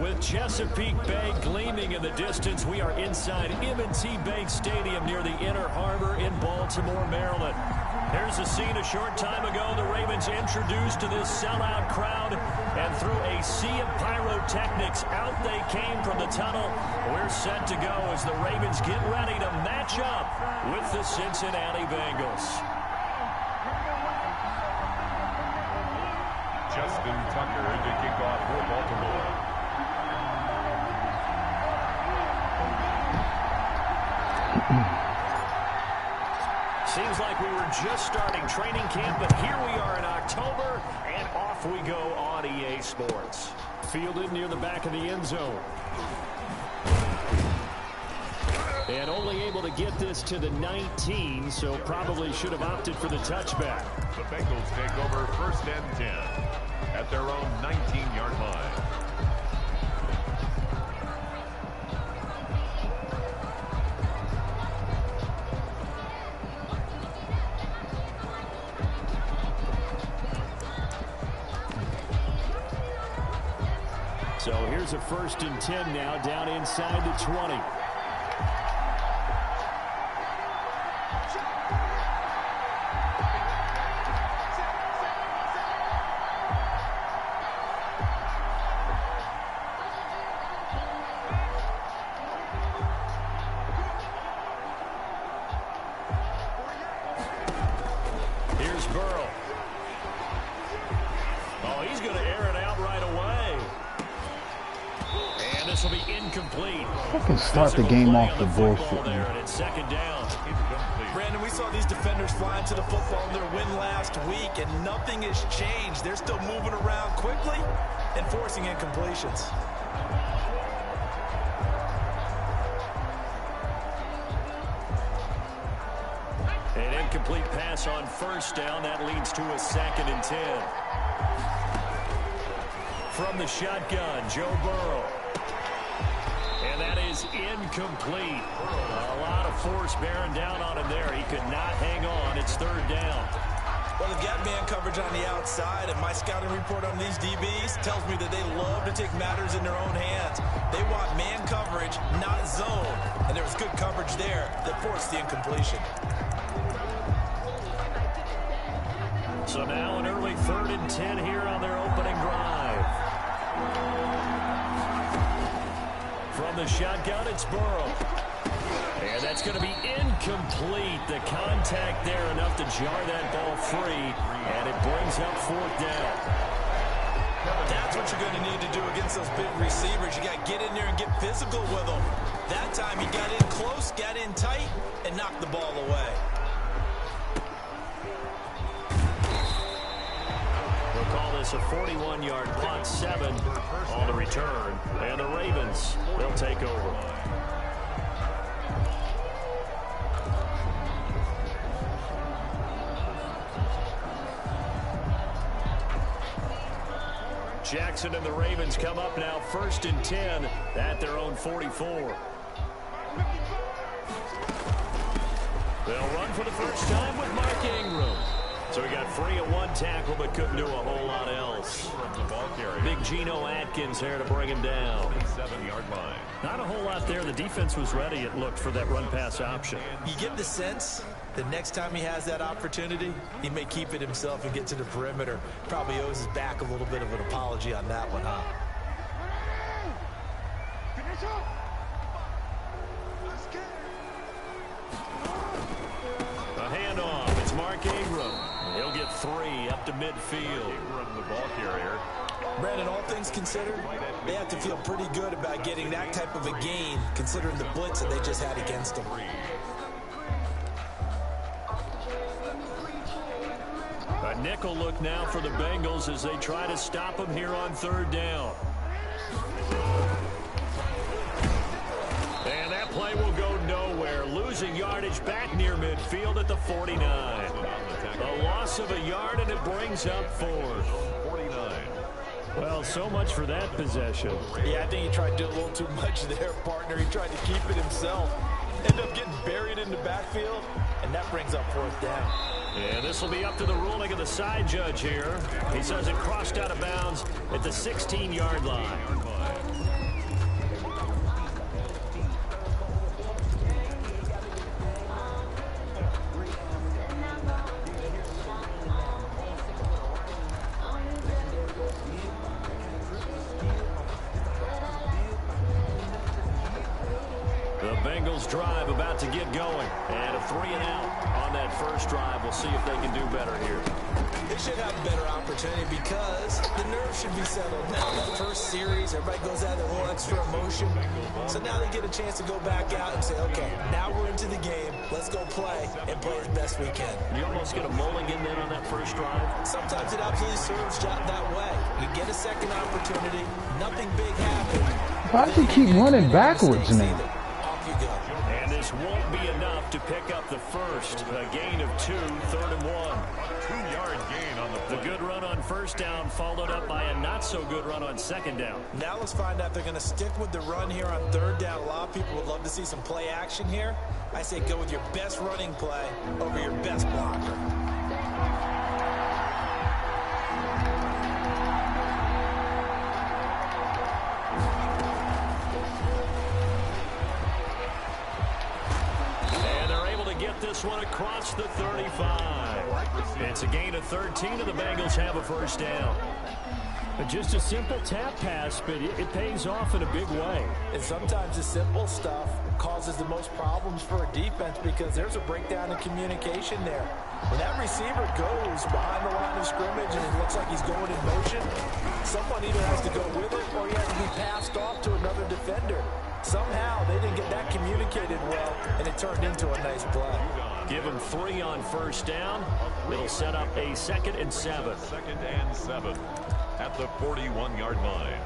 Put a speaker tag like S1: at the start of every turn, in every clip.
S1: With Chesapeake Bay gleaming in the distance, we are inside M&T Bank Stadium near the Inner Harbor in Baltimore, Maryland. Here's a scene a short time ago. The Ravens introduced to this sellout crowd, and through a sea of pyrotechnics, out they came from the tunnel. We're set to go as the Ravens get ready to match up with the Cincinnati Bengals.
S2: Justin Tucker to kick off for Baltimore.
S1: Seems like we were just starting training camp, but here we are in October, and off we go on EA Sports. Fielded near the back of the end zone. And only able to get this to the 19, so probably should have opted for the touchback.
S2: The Bengals take over 1st and 10 at their own 19-yard line.
S1: So here's a 1st and 10 now, down inside the 20. Here's Burrow. Oh, he's going to air it out right away. And this will be incomplete.
S3: Fucking start the game off the bullshit,
S1: there, and it's 2nd down.
S4: Brandon, we saw these defenders flying to the football in their win last week, and nothing has changed. They're still moving around quickly and forcing incompletions.
S1: An incomplete pass on 1st down. That leads to a 2nd and 10. From the shotgun, Joe Burrow. And that is incomplete. A lot of force bearing down on him there. He could not hang on. It's 3rd down.
S4: Well, they've got man coverage on the outside, and my scouting report on these DBs tells me that they love to take matters in their own hands. They want man coverage, not zone. And there was good coverage there that forced the incompletion.
S1: So now an early 3rd and 10 here on their opening drive. From the shotgun, it's Burrow. And that's going to be incomplete. The contact there enough to jar that ball free, and it brings up 4th down.
S4: That's what you're going to need to do against those big receivers. You got to get in there and get physical with them. That time he got in close, got in tight, and knocked the ball away.
S1: We'll call this a 41-yard punt, 7 on the return. And the Ravens, they'll take over. Jackson and the Ravens come up now 1st and 10 at their own 44. They'll run for the first time with Mark Ingram. So he got free at one tackle, but couldn't do a whole lot else. Big Geno Atkins there to bring him down.
S2: 7-yard line.
S1: Not a whole lot there. The defense was ready, it looked, for that run-pass option.
S4: You get the sense the next time he has that opportunity, he may keep it himself and get to the perimeter. Probably owes his back a little bit of an apology on that one, huh?
S1: A handoff. It's Mark Ingram. He'll get 3 up to midfield.
S2: Ingram, the ball carrier.
S4: Brandon, all things considered, they have to feel pretty good about getting that type of a gain, considering the blitz that they just had against them.
S1: A nickel look now for the Bengals as they try to stop him here on 3rd down. And that play will go nowhere. Losing yardage back near midfield at the 49. A loss of a yard, and it brings up 4th.
S2: 49.
S1: Well, so much for that possession.
S4: Yeah, I think he tried to do a little too much there, partner. He tried to keep it himself. Ended up getting buried in the backfield, and that brings up 4th down.
S1: And this will be up to the ruling of the side judge here. He says it crossed out of bounds at the 16-yard line. Bengals drive about to get going. And a 3-and-out on that first drive. We'll see if they can do better here.
S4: They should have a better opportunity because the nerves should be settled now. That first series, everybody goes out with a little extra emotion. So now they get a chance to go back out and say, okay, now we're into the game. Let's go play and play as best we can.
S1: You almost get a mulligan then on that first drive?
S4: Sometimes it absolutely serves that way. You get a second opportunity, nothing big happened.
S3: Why does he keep running backwards now?
S4: Off you go.
S1: And this won't be enough to pick up the first. A gain of 2, 3rd and 1.
S2: 2-yard gain on the play.
S1: The good run on first down followed up by a not-so-good run on second down.
S4: Now let's find out if they're going to stick with the run here on 3rd down. A lot of people would love to see some play action here. I say go with your best running play over your best blocker.
S1: This one across the 35. It's a gain of 13, and the Bengals have a first down. Just a simple tap pass, but it pays off in a big way.
S4: And sometimes the simple stuff causes the most problems for a defense because there's a breakdown in communication there. When that receiver goes behind the line of scrimmage and it looks like he's going in motion, someone either has to go with it or he has to be passed off to another defender. Somehow they didn't get that communicated well, and it turned into a nice play.
S1: Give him 3 on first down. It'll set up a 2nd and 7.
S2: 2nd and 7 at the 41-yard line.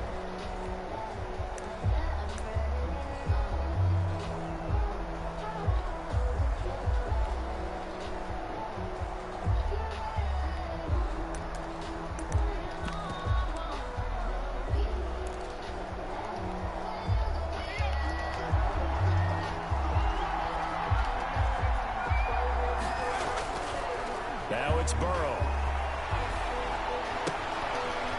S1: Now it's Burrow.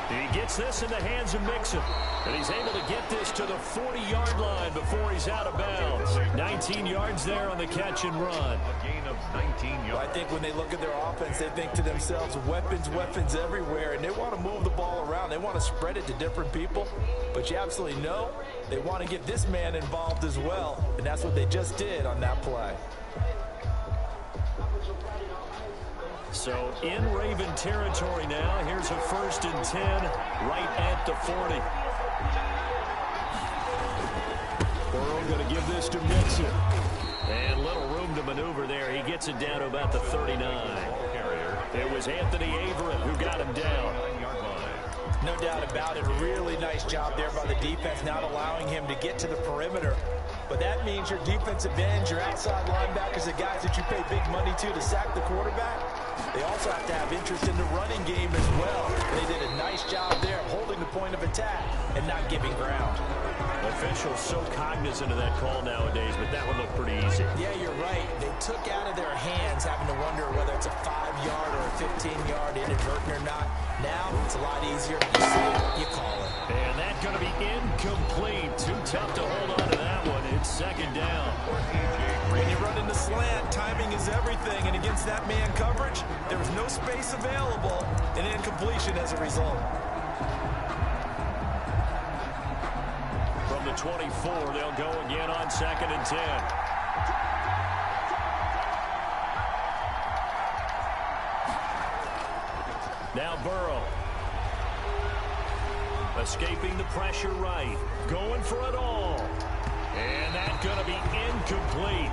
S1: He gets this in the hands of Mixon. And he's able to get this to the 40-yard line before he's out of bounds. 19 yards there on the catch and run.
S2: A gain of 19 yards.
S4: Well, I think when they look at their offense, they think to themselves, weapons, weapons everywhere, and they want to move the ball around. They want to spread it to different people. But you absolutely know they want to get this man involved as well, and that's what they just did on that play.
S1: So in Raven territory now. Here's a 1st and 10 right at the 40. Burrow going to give this to Mixon. And little room to maneuver there. He gets it down to about the 39. It was Anthony Averett who got him down.
S4: No doubt about it. Really nice job there by the defense, not allowing him to get to the perimeter. But that means your defensive ends, your outside linebackers, the guys that you pay big money to sack the quarterback, they also have to have interest in the running game as well. They did a nice job there of holding the point of attack and not giving ground.
S1: Officials so cognizant of that call nowadays, but that one looked pretty easy.
S4: Yeah, you're right. They took out of their hands having to wonder whether it's a 5-yard or a 15-yard inadvertent or not. Now it's a lot easier. You see it, you call it.
S1: And that's going to be incomplete. Too tough to hold on to that one. It's 2nd down.
S4: When you run in the slant, timing is everything. And against that man coverage, there was no space available, and incompletion as a result.
S1: From the 24, they'll go again on 2nd and 10. Now Burrow. Escaping the pressure right. Going for it all. And that's going to be incomplete.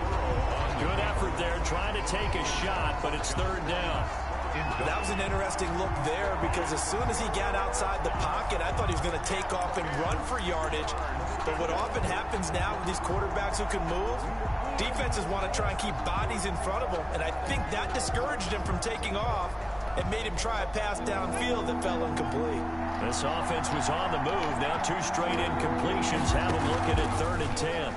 S1: Good effort there, trying to take a shot, but it's 3rd down.
S4: That was an interesting look there because as soon as he got outside the pocket, I thought he was going to take off and run for yardage. But what often happens now with these quarterbacks who can move, defenses want to try and keep bodies in front of them, and I think that discouraged him from taking off and made him try a pass downfield that fell incomplete.
S1: This offense was on the move. Now 2 straight incompletions have them looking at 3rd and 10.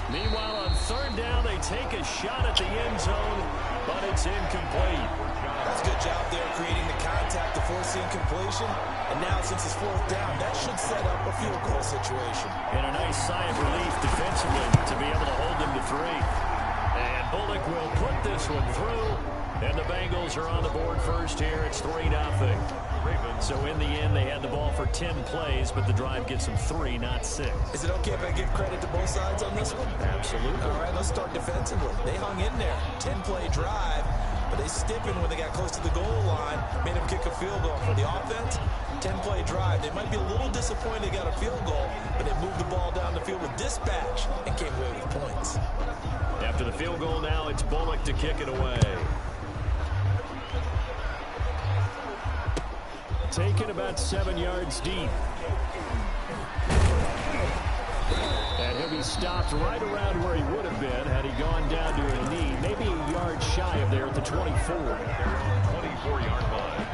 S1: Meanwhile, on 3rd down, they take a shot at the end zone, but it's incomplete.
S4: That's a good job there creating the contact to force the incompletion. And now, since it's 4th down, that should set up a field goal situation.
S1: And a nice sigh of relief defensively to be able to hold them to 3. And Bullock will put this one through. And the Bengals are on the board first here. It's 3-0. So in the end, they had the ball for 10 plays, but the drive gets them 3, not 6.
S4: Is it okay if I give credit to both sides on this one?
S1: Absolutely.
S4: All right, let's start defensively. They hung in there. 10-play drive, but they stiffened when they got close to the goal line, made them kick a field goal. For the offense, 10-play drive. They might be a little disappointed they got a field goal, but they moved the ball down the field with dispatch and came away with points.
S1: After the field goal now, it's Bullock to kick it away. Taken about 7 yards deep. And he'll be stopped right around where he would have been had he gone down to a knee, maybe a yard shy of there at the 24.
S2: 24-yard line.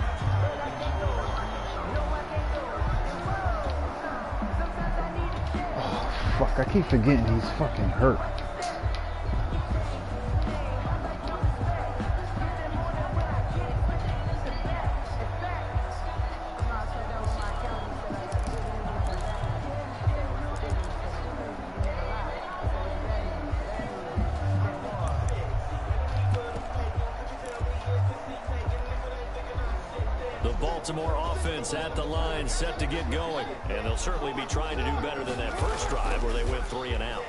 S3: Oh, fuck. I keep forgetting he's fucking hurt.
S1: Baltimore offense at the line, set to get going. And they'll certainly be trying to do better than that first drive where they went 3 and out.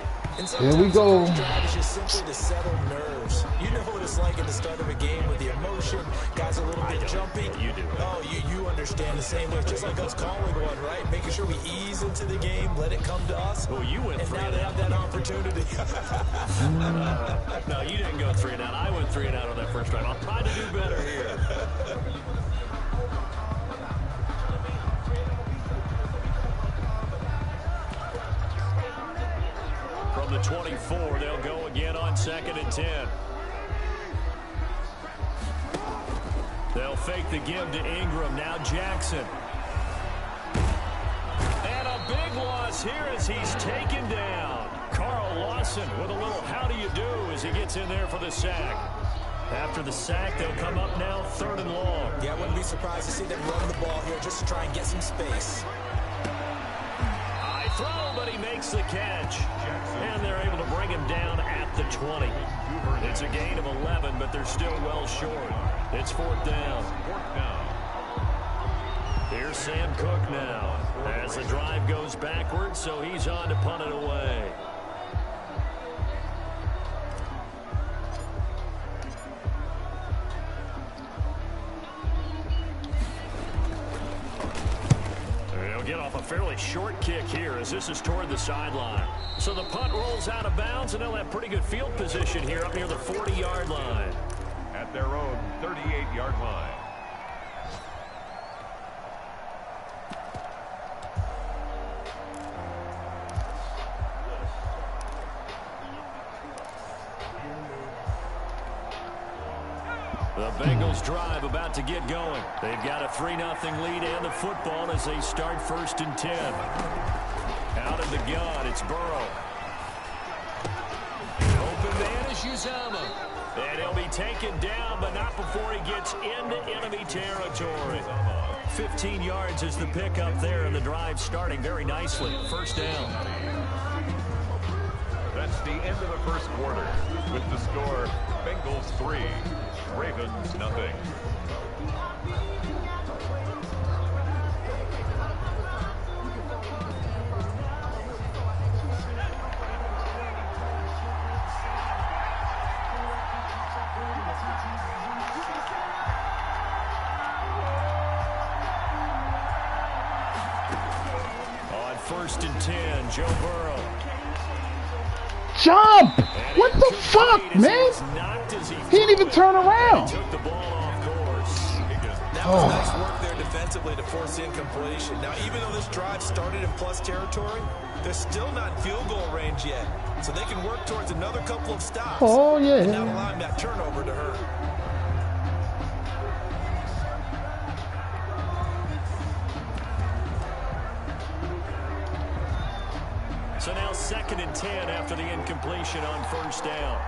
S3: Here we go.
S4: Drive is just simply to settle nerves. You know what it's like at the start of a game with the emotion. Guys are a little bit jumpy.
S1: You do.
S4: Oh, you understand the same way. It's just like us calling one, right? Making sure we ease into the game, let it come to us.
S1: Oh, you went 3 and out.
S4: And now they have that opportunity.
S1: No, you didn't go 3 and out. I went 3 and out on that first drive. I'll try to do better here. From the 24, they'll go again on 2nd and 10. They'll fake the give to Ingram. Now Jackson. And a big loss here as he's taken down. Carl Lawson with a little how do you do as he gets in there for the sack. After the sack, they'll come up now 3rd and long.
S4: Yeah, I wouldn't be surprised to see them run the ball here just to try and get some space.
S1: High throw, but he makes the catch. And they're able to bring him down at the 20. It's a gain of 11, but they're still well short. It's 4th down. Here's Sam Cook now as the drive goes backwards, so he's on to punt it away. They'll get off a fairly short kick here as this is toward the sideline. So the punt rolls out of bounds, and they'll have pretty good field position here up near the 40-yard line.
S2: At their own 38-yard line.
S1: The Bengals drive about to get going. They've got a 3-0 lead and the football as they start 1st and 10. Out of the gun, it's Burrow. Open man is Uzomah. And he'll be taken down, but not before he gets into enemy territory. 15 yards is the pickup there, and the drive starting very nicely. 1st down.
S2: That's the end of the first quarter. With the score, Bengals 3, Ravens nothing.
S1: On 1st and 10, Joe Burrow.
S3: Jump! What the fuck, man? He didn't even turn around.
S1: Took the ball off course.
S4: That was nice work there defensively to force incompletion. Now, even though this drive started in plus territory, they're still not in field goal range yet. So they can work towards another couple of stops.
S3: Oh, yeah.
S4: And not allowing that turnover to hurt.
S1: So now 2nd and 10 after the incompletion on 1st down.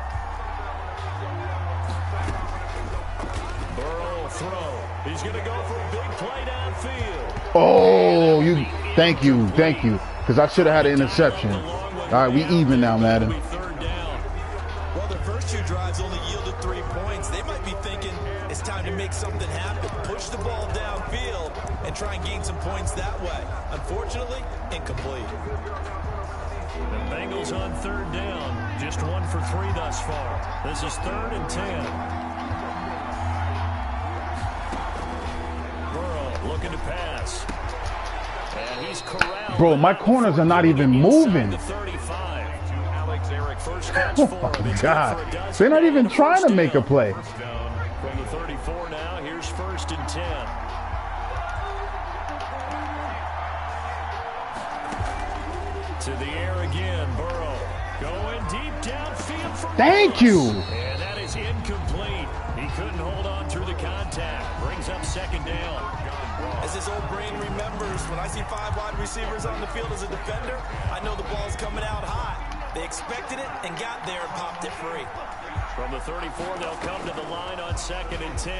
S1: Burrow will throw. He's going to go for a big play downfield.
S3: Oh, thank you, because I should have had an interception. All right, we even now, Madden.
S4: Well, their first 2 drives only yielded 3 points. They might be thinking it's time to make something happen. Push the ball downfield and try and gain some points that way. Unfortunately, incomplete.
S1: The Bengals on 3rd down. Just 1 for 3 thus far. This is 3rd and 10. Burrow looking to pass. And he's corralled.
S3: Bro, my corners are not even moving. Oh my God. They're not even trying to make a play.
S1: From the 34 now, here's 1st and 10. To the air again, Burrow. Going deep downfield for
S3: Thank you.
S1: And that is incomplete. He couldn't hold on through the contact. Brings up 2nd down.
S4: As his old brain remembers, when I see 5 wide receivers on the field as a defender, I know the ball's coming out hot. They expected it and got there and popped it free.
S1: From the 34, they'll come to the line on 2nd and 10.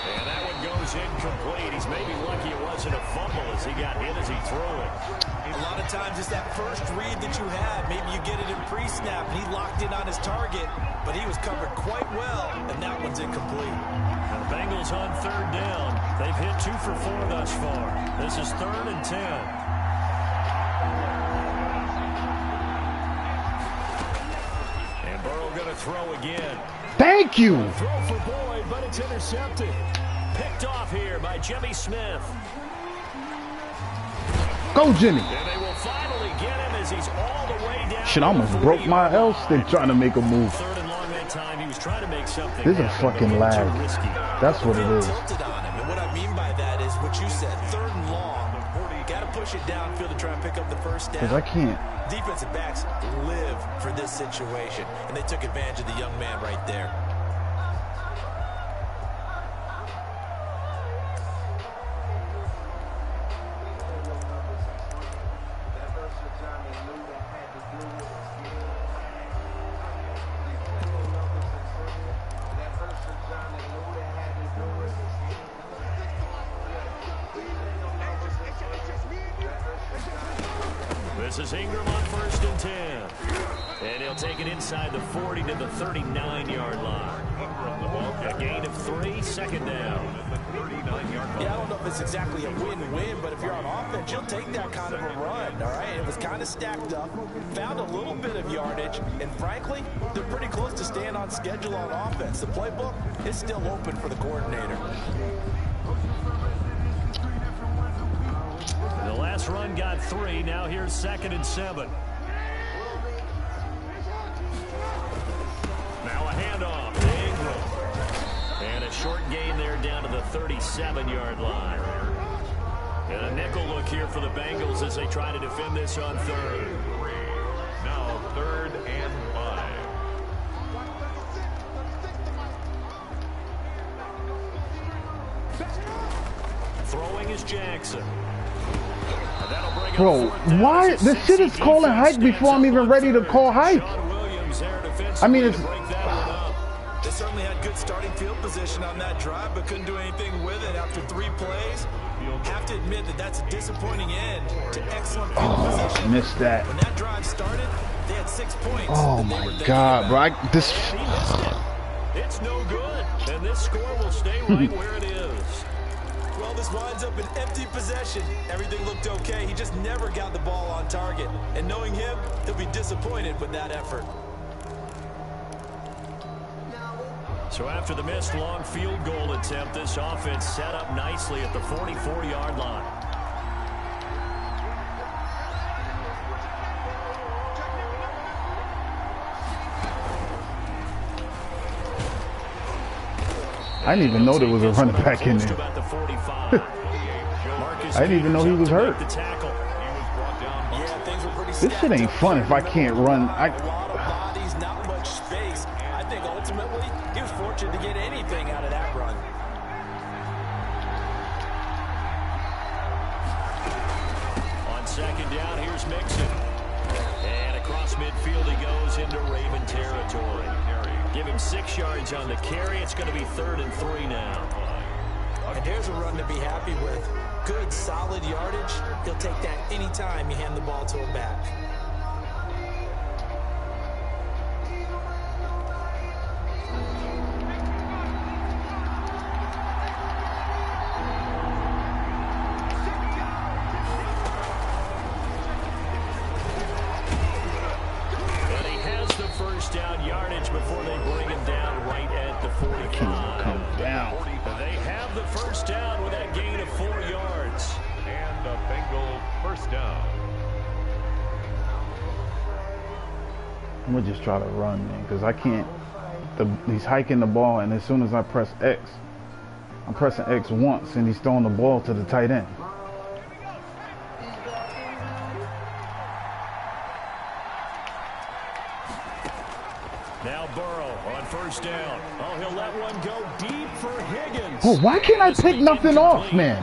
S1: And that one goes incomplete. He's maybe lucky it wasn't a fumble as he got hit as he threw it.
S4: A lot of times it's that first read that you have. Maybe you get it in pre-snap and he locked in on his target, but he was covered quite well, and that one's incomplete.
S1: And the Bengals on 3rd down. They've hit 2 for 4 thus far. This is 3rd and 10. Going to throw again.
S3: Thank you.
S1: Throw for Boyd, but it's intercepted. Picked off here by Jimmy Smith.
S3: Go, Jimmy.
S1: And they will finally get him as he's all the way down.
S3: Shit, I almost broke my L stick trying to make a move.
S1: 3rd and long that time. He was trying to make something.
S3: This is a fucking lag. That's what it is.
S4: Tilted on him. And what I mean by that is what you said. 3rd and long. Got to push it downfield to try and pick up the 1st down.
S3: Because I can't.
S4: Defensive backs live for this situation, and they took advantage of the young man right there.
S1: This is Ingram on 1st and 10. And he'll take it inside the 40 to the 39-yard line. A gain of 3, 2nd down.
S4: Yeah, I don't know if it's exactly a win-win, but if you're on offense, you'll take that kind of a run, all right? It was kind of stacked up, found a little bit of yardage, and frankly, they're pretty close to staying on schedule on offense. The playbook is still open for the coordinator.
S1: The last run got 3. Now here's 2nd and 7. Now a handoff to Ingram. And a short gain there down to the 37-yard line. And a nickel look here for the Bengals as they try to defend this on 3rd.
S2: Now 3rd and 5.
S1: Throwing is Jackson.
S3: Bro, why? This shit is calling hike before I'm even ready to call hike. I mean, it's...
S4: They certainly had good starting field position on that drive, but couldn't do anything with it after 3 plays. Have to admit that that's a disappointing end to excellent field position.
S3: I missed that.
S4: When that drive started, they had 6 points.
S3: Oh my God, bro.
S1: It's no good, and this score will stay right where it is.
S4: Well, this winds up an empty possession. Everything looked okay. He just never got the ball on target. And knowing him, he'll be disappointed with that effort.
S1: So after the missed long field goal attempt, this offense set up nicely at the 44-yard line.
S3: I didn't even know there was a running back in there. I didn't even know he was hurt. This shit ain't fun if I can't run.
S4: Bodies, not much space. I think ultimately he was fortunate to get anything out of that run.
S1: On 2nd down, here's Mixon. And across midfield he goes into Raven territory. Give him 6 yards on the carry. It's going to be 3rd and 3 now.
S4: And there's a run to be happy with. Good, solid yardage. He'll take that anytime you hand the ball to him back.
S1: 45.
S3: Come down.
S1: They have the first down with that gain of 4 yards.
S2: And a Bengal first down.
S3: I'm gonna just try to run, man, because I can't. He's hiking the ball, and as soon as I press X, I'm pressing X once, and he's throwing the ball to the tight end.
S1: Now Burrow on first down. Oh, he'll let one go deep for Higgins.
S3: Oh, why can't I pick nothing off, man?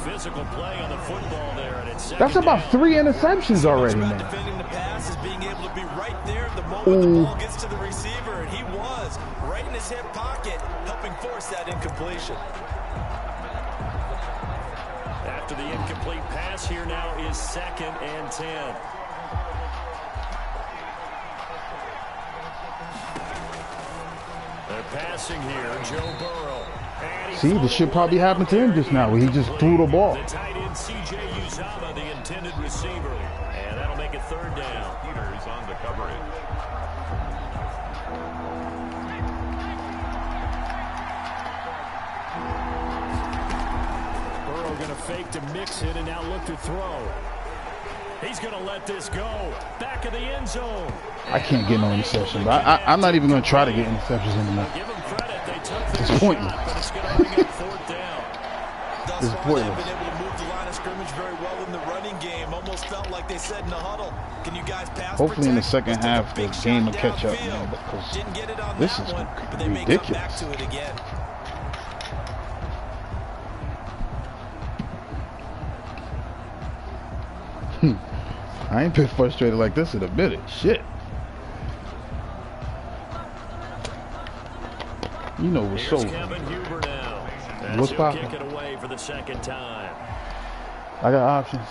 S1: Physical play on the football there, and it's
S3: That's about 3 interceptions already, man.
S4: Defending the pass is being able to be right there the moment the ball gets to the receiver, and he was right in his hip pocket, helping force that incompletion.
S1: After the incomplete pass, here now is 2nd and 10. They're passing here, Joe Burrow.
S3: See, this shit probably happened to him just now, where he just threw the ball.
S1: The tight end, C.J. Uzomah, the intended receiver. And that'll make it 3rd down.
S2: Peters on the coverage.
S1: Burrow going to fake to mix it and now look to throw. He's going to let this go. Back of the end zone.
S3: I can't get no interception, but I'm not even going to try to get interceptions anymore.
S1: Give them credit. They took
S3: It's pointless.
S1: shot, but it's going to bring up 4th down.
S4: Thus
S3: It's
S4: far,
S3: pointless.
S4: they've been able to move the line of scrimmage very well in the running game. Almost felt like they said in the huddle, can you guys pass
S3: Hopefully in the
S4: protect?
S3: second
S4: Let's take a
S3: half, the
S4: big
S3: game will
S4: shot
S3: catch up,
S4: downfield.
S3: man, because
S4: Didn't get it on
S3: this
S4: that
S3: is
S4: one, but they may come back
S3: ridiculous.
S4: to it again.
S3: I ain't been frustrated like this in a minute. Shit. You know what's
S1: Here's
S3: so.
S1: Kevin Huber now. As
S3: What's
S1: he'll
S3: poppin'?
S1: kick it away for the 2nd time.
S3: I got options.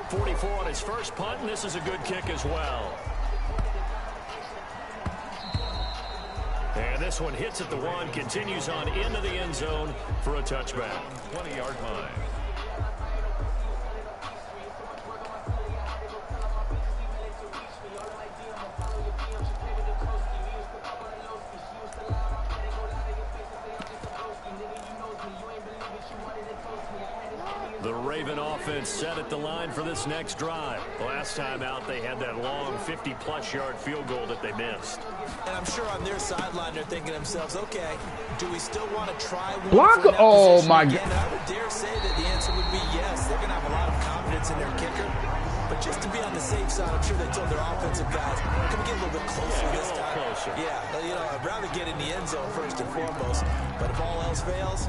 S1: 44 on his first punt, and this is a good kick as well. And this one hits at the 1, continues on into the end zone for a touchback.
S2: 20-yard line.
S1: The Raven offense set at the line for this next drive. Last time out, they had that long 50-plus yard field goal that they missed.
S4: And I'm sure on their sideline they're thinking to themselves, okay, do we still want to try one
S3: Block-
S4: for that
S3: oh,
S4: position
S3: my
S4: again?
S3: God.
S4: And I would dare say that the answer would be yes. They're going to have a lot of confidence in their kicker. But just to be on the safe side, I'm sure they told their offensive guys, can we get a little bit closer
S1: Yeah, get a
S4: this
S1: little
S4: time?
S1: closer.
S4: Yeah, you know, I'd rather get in the end zone first and foremost. But if all else fails,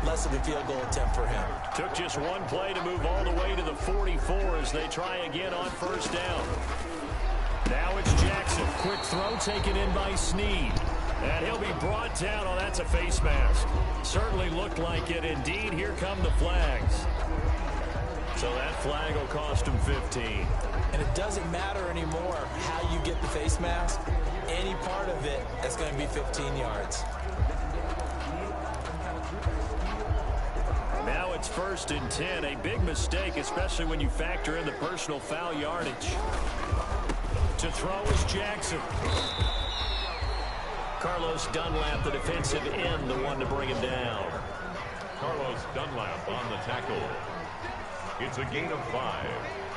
S4: less of a field goal attempt for him.
S1: Took just one play to move all the way to the 44 as they try again on first down. Now it's Jackson. Quick throw taken in by Snead. And he'll be brought down. Oh, that's a face mask. Certainly looked like it. Indeed, here come the flags. So that flag will cost him 15.
S4: And it doesn't matter anymore how you get the face mask. Any part of it is going to be 15 yards.
S1: Now it's 1st and 10. A big mistake, especially when you factor in the personal foul yardage. To throw is Jackson. Carlos Dunlap, the defensive end, the one to bring him down.
S2: Carlos Dunlap on the tackle. It's a gain of 5.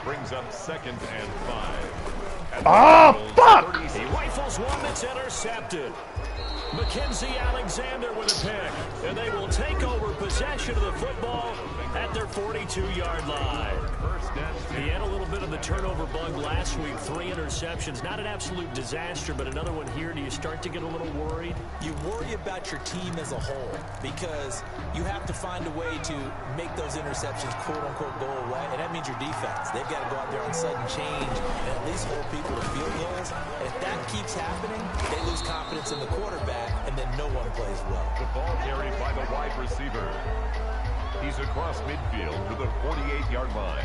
S2: Brings up 2nd and 5.
S3: Oh, fuck!
S1: He rifles one that's intercepted. Mackenzie Alexander with a pick. And they will take over possession of the football at their 42-yard line.
S2: First and 10.
S1: He had a little bit of the turnover bug last week. 3 interceptions. Not an absolute disaster, but another one here. Do you start to get a little worried?
S4: You worry about your team as a whole because you have to find a way to make those interceptions quote-unquote go away, and that means your defense. They've got to go out there on sudden change and at least hold people to field goals. And if that keeps happening, they lose confidence in the quarterback, and then no one plays well.
S2: The ball carried by the wide receiver. He's across midfield to the 48-yard line.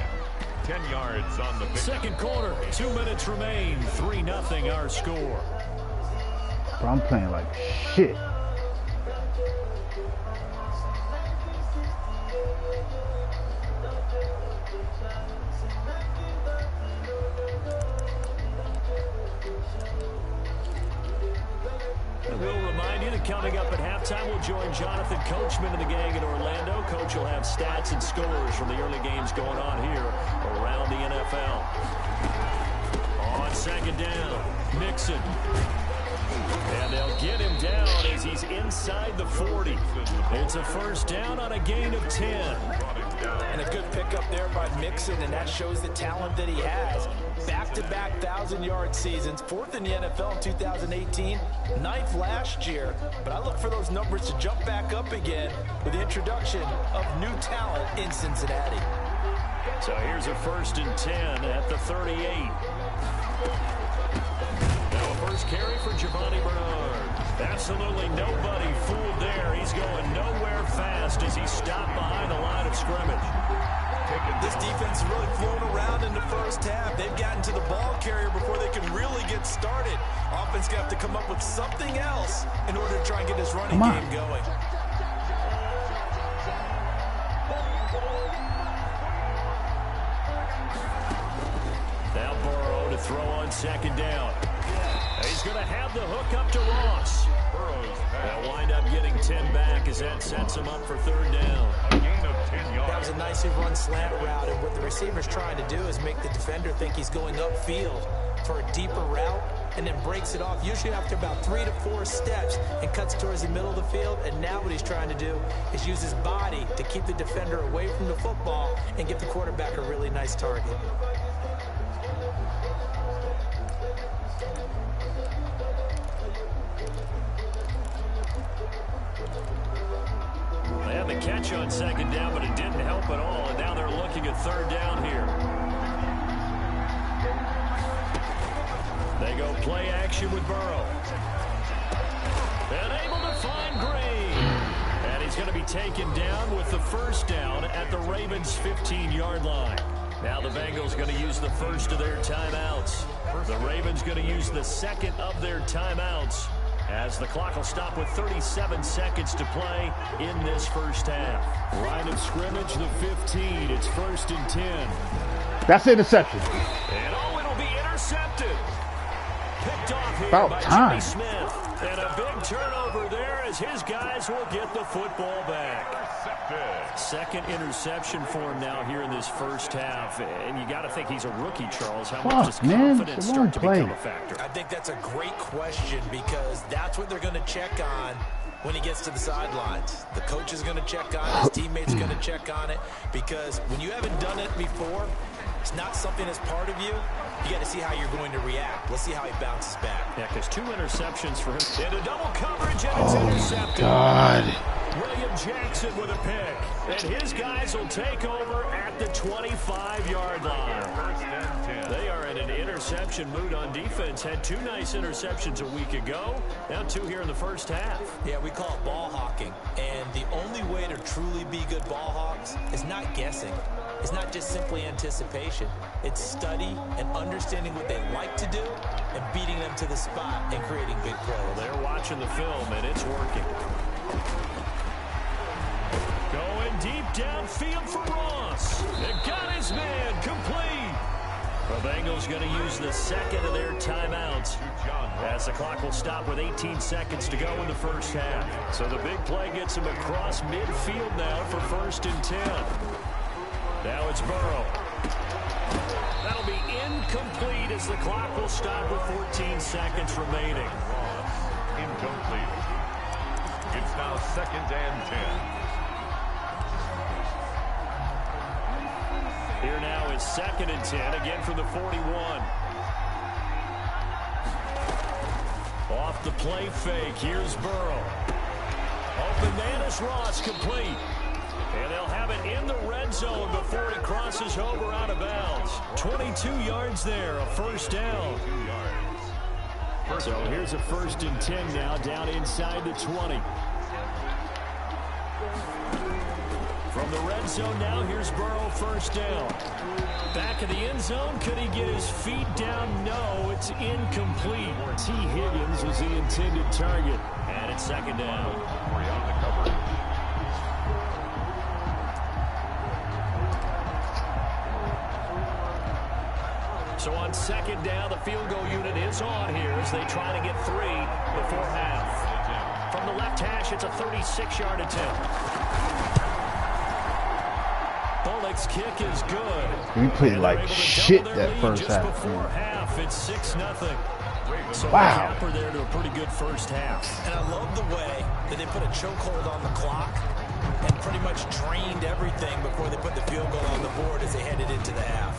S2: 10 yards on the pick.
S1: Second quarter, 2 minutes remain. 3-0 our score.
S3: Bro, I'm playing like shit.
S1: And coming up at halftime, we'll join Jonathan Coachman and the gang in Orlando. Coach will have stats and scores from the early games going on here around the NFL. On second down, Mixon. And they'll get him down as he's inside the 40. It's a first down on a gain of 10.
S4: And a good pickup there by Mixon, and that shows the talent that he has. Back-to-back 1,000-yard seasons, 4th in the NFL in 2018, 9th last year. But I look for those numbers to jump back up again with the introduction of new talent in Cincinnati.
S1: So here's a 1st and 10 at the 38. Now a first carry for Giovanni Bernard. Absolutely nobody fooled there. He's going nowhere fast as he's stopped behind the line of scrimmage.
S4: This defense has really flown around in the first half. They've gotten to the ball carrier before they can really get started. Offense going to have to come up with something else in order to try and get this running game going.
S1: Now Burrow to throw on second down. He's going to have the hook up to Ross. They'll wind up getting 10 back as that sets him up for third down.
S2: A gain of 10 yards.
S4: That was a nicely run slant route, and what the receiver's trying to do is make the defender think he's going upfield for a deeper route and then breaks it off, usually after about 3 to 4 steps, and cuts towards the middle of the field. And now what he's trying to do is use his body to keep the defender away from the football and give the quarterback a really nice target.
S1: They had the catch on second down, but it didn't help at all, and now they're looking at third down here. They go play action with Burrow. And able to find Green. And he's going to be taken down with the first down at the Ravens' 15-yard line. Now the Bengals going to use the first of their timeouts. The Ravens going to use the second of their timeouts, as the clock will stop with 37 seconds to play in this first half. Line of scrimmage, the 15. It's 1st and 10.
S3: That's interception.
S1: And it'll be intercepted. Picked off here
S3: About
S1: by
S3: time.
S1: Jimmy Smith. And a big turnover there as his guys will get the football back. Second interception for him now here in this first half. And you got to think he's a rookie, Charles. How much does confidence start to become a factor?
S4: I think that's a great question, because that's what they're going to check on when he gets to the sidelines. The coach is going to check on it. His teammates are going to check on it, because when you haven't done it before, it's not something that's part of you. You got to see how you're going to react. Let's see how he bounces back.
S1: Yeah, because 2 interceptions for him. And a double coverage, and it's intercepted.
S3: God.
S1: William Jackson with a pick. And his guys will take over at the 25-yard line. They are in an interception mood on defense. Had 2 nice interceptions a week ago. Now 2 here in the first half.
S4: Yeah, we call it ball hawking. And the only way to truly be good ball hawks is not guessing. It's not just simply anticipation. It's study and understanding what they like to do and beating them to the spot and creating big plays.
S1: Well, they're watching the film, and it's working. Going deep downfield for Ross. They got his man complete. The Bengals going to use the second of their timeouts as the clock will stop with 18 seconds to go in the first half. So the big play gets him across midfield now for 1st and 10. Now it's Burrow. That'll be incomplete as the clock will stop with 14 seconds remaining.
S2: Incomplete. It's now 2nd and 10.
S1: Here now is 2nd and 10, again from the 41. Off the play fake, here's Burrow. Open man, Ross complete. And they'll have it in the red zone before he crosses over out of bounds. 22 yards there, a first down. So here's a 1st and 10 now, down inside the 20. From the red zone now, here's Burrow, first down. Back of the end zone, could he get his feet down? No, it's incomplete. T. Higgins was the intended target. And it's 2nd down.
S2: On the coverage.
S1: So on 2nd down, the field goal unit is on here as they try to get 3 before half. From From the left hash, it's a 36-yard attempt. Bullock's kick is good.
S3: We played like shit that first half.
S1: Before half, it's 6-0. So
S3: wow.
S1: Capper there to a pretty good first half.
S4: And I love the way that they put a chokehold on the clock and pretty much drained everything before they put the field goal on the board as they headed into the half.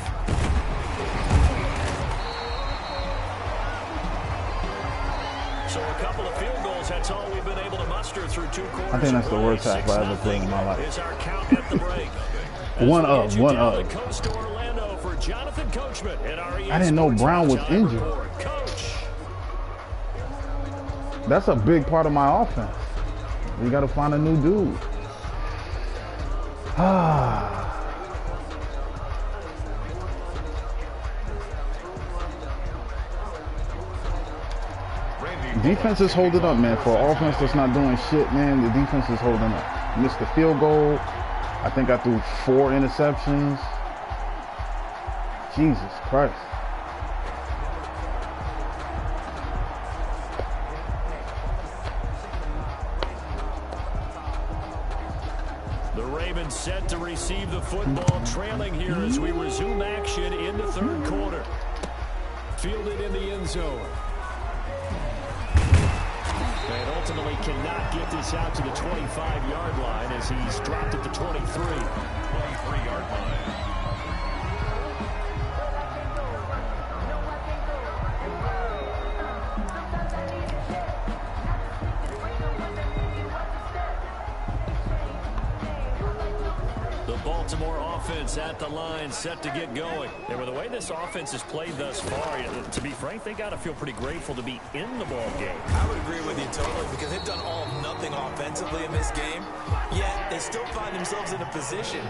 S1: So a couple of field goals, that's all we've been able to muster through 2 quarters.
S3: I think that's the worst half I ever played in my life.
S1: Is our count at the break.
S3: One up.
S1: Coast to Orlando for Jonathan Coachman at
S3: I didn't know Brown was injured.
S1: Coach.
S3: That's a big part of my offense. We got to find a new dude. Defense is holding up, man. For an offense that's not doing shit, man, the defense is holding up. Missed the field goal. I think I threw 4 interceptions. Jesus Christ.
S1: The Ravens set to receive the football, trailing here as we resume action in the 3rd quarter. Fielded in the end zone. And ultimately cannot get this out to the 25-yard line as he's dropped at the 23.
S2: 23-yard line.
S1: Baltimore offense at the line, set to get going. And with the way this offense has played thus far, to be frank, they got to feel pretty grateful to be in the ball game.
S4: I would agree with you totally because they've done all nothing offensively in this game, yet they still find themselves in a position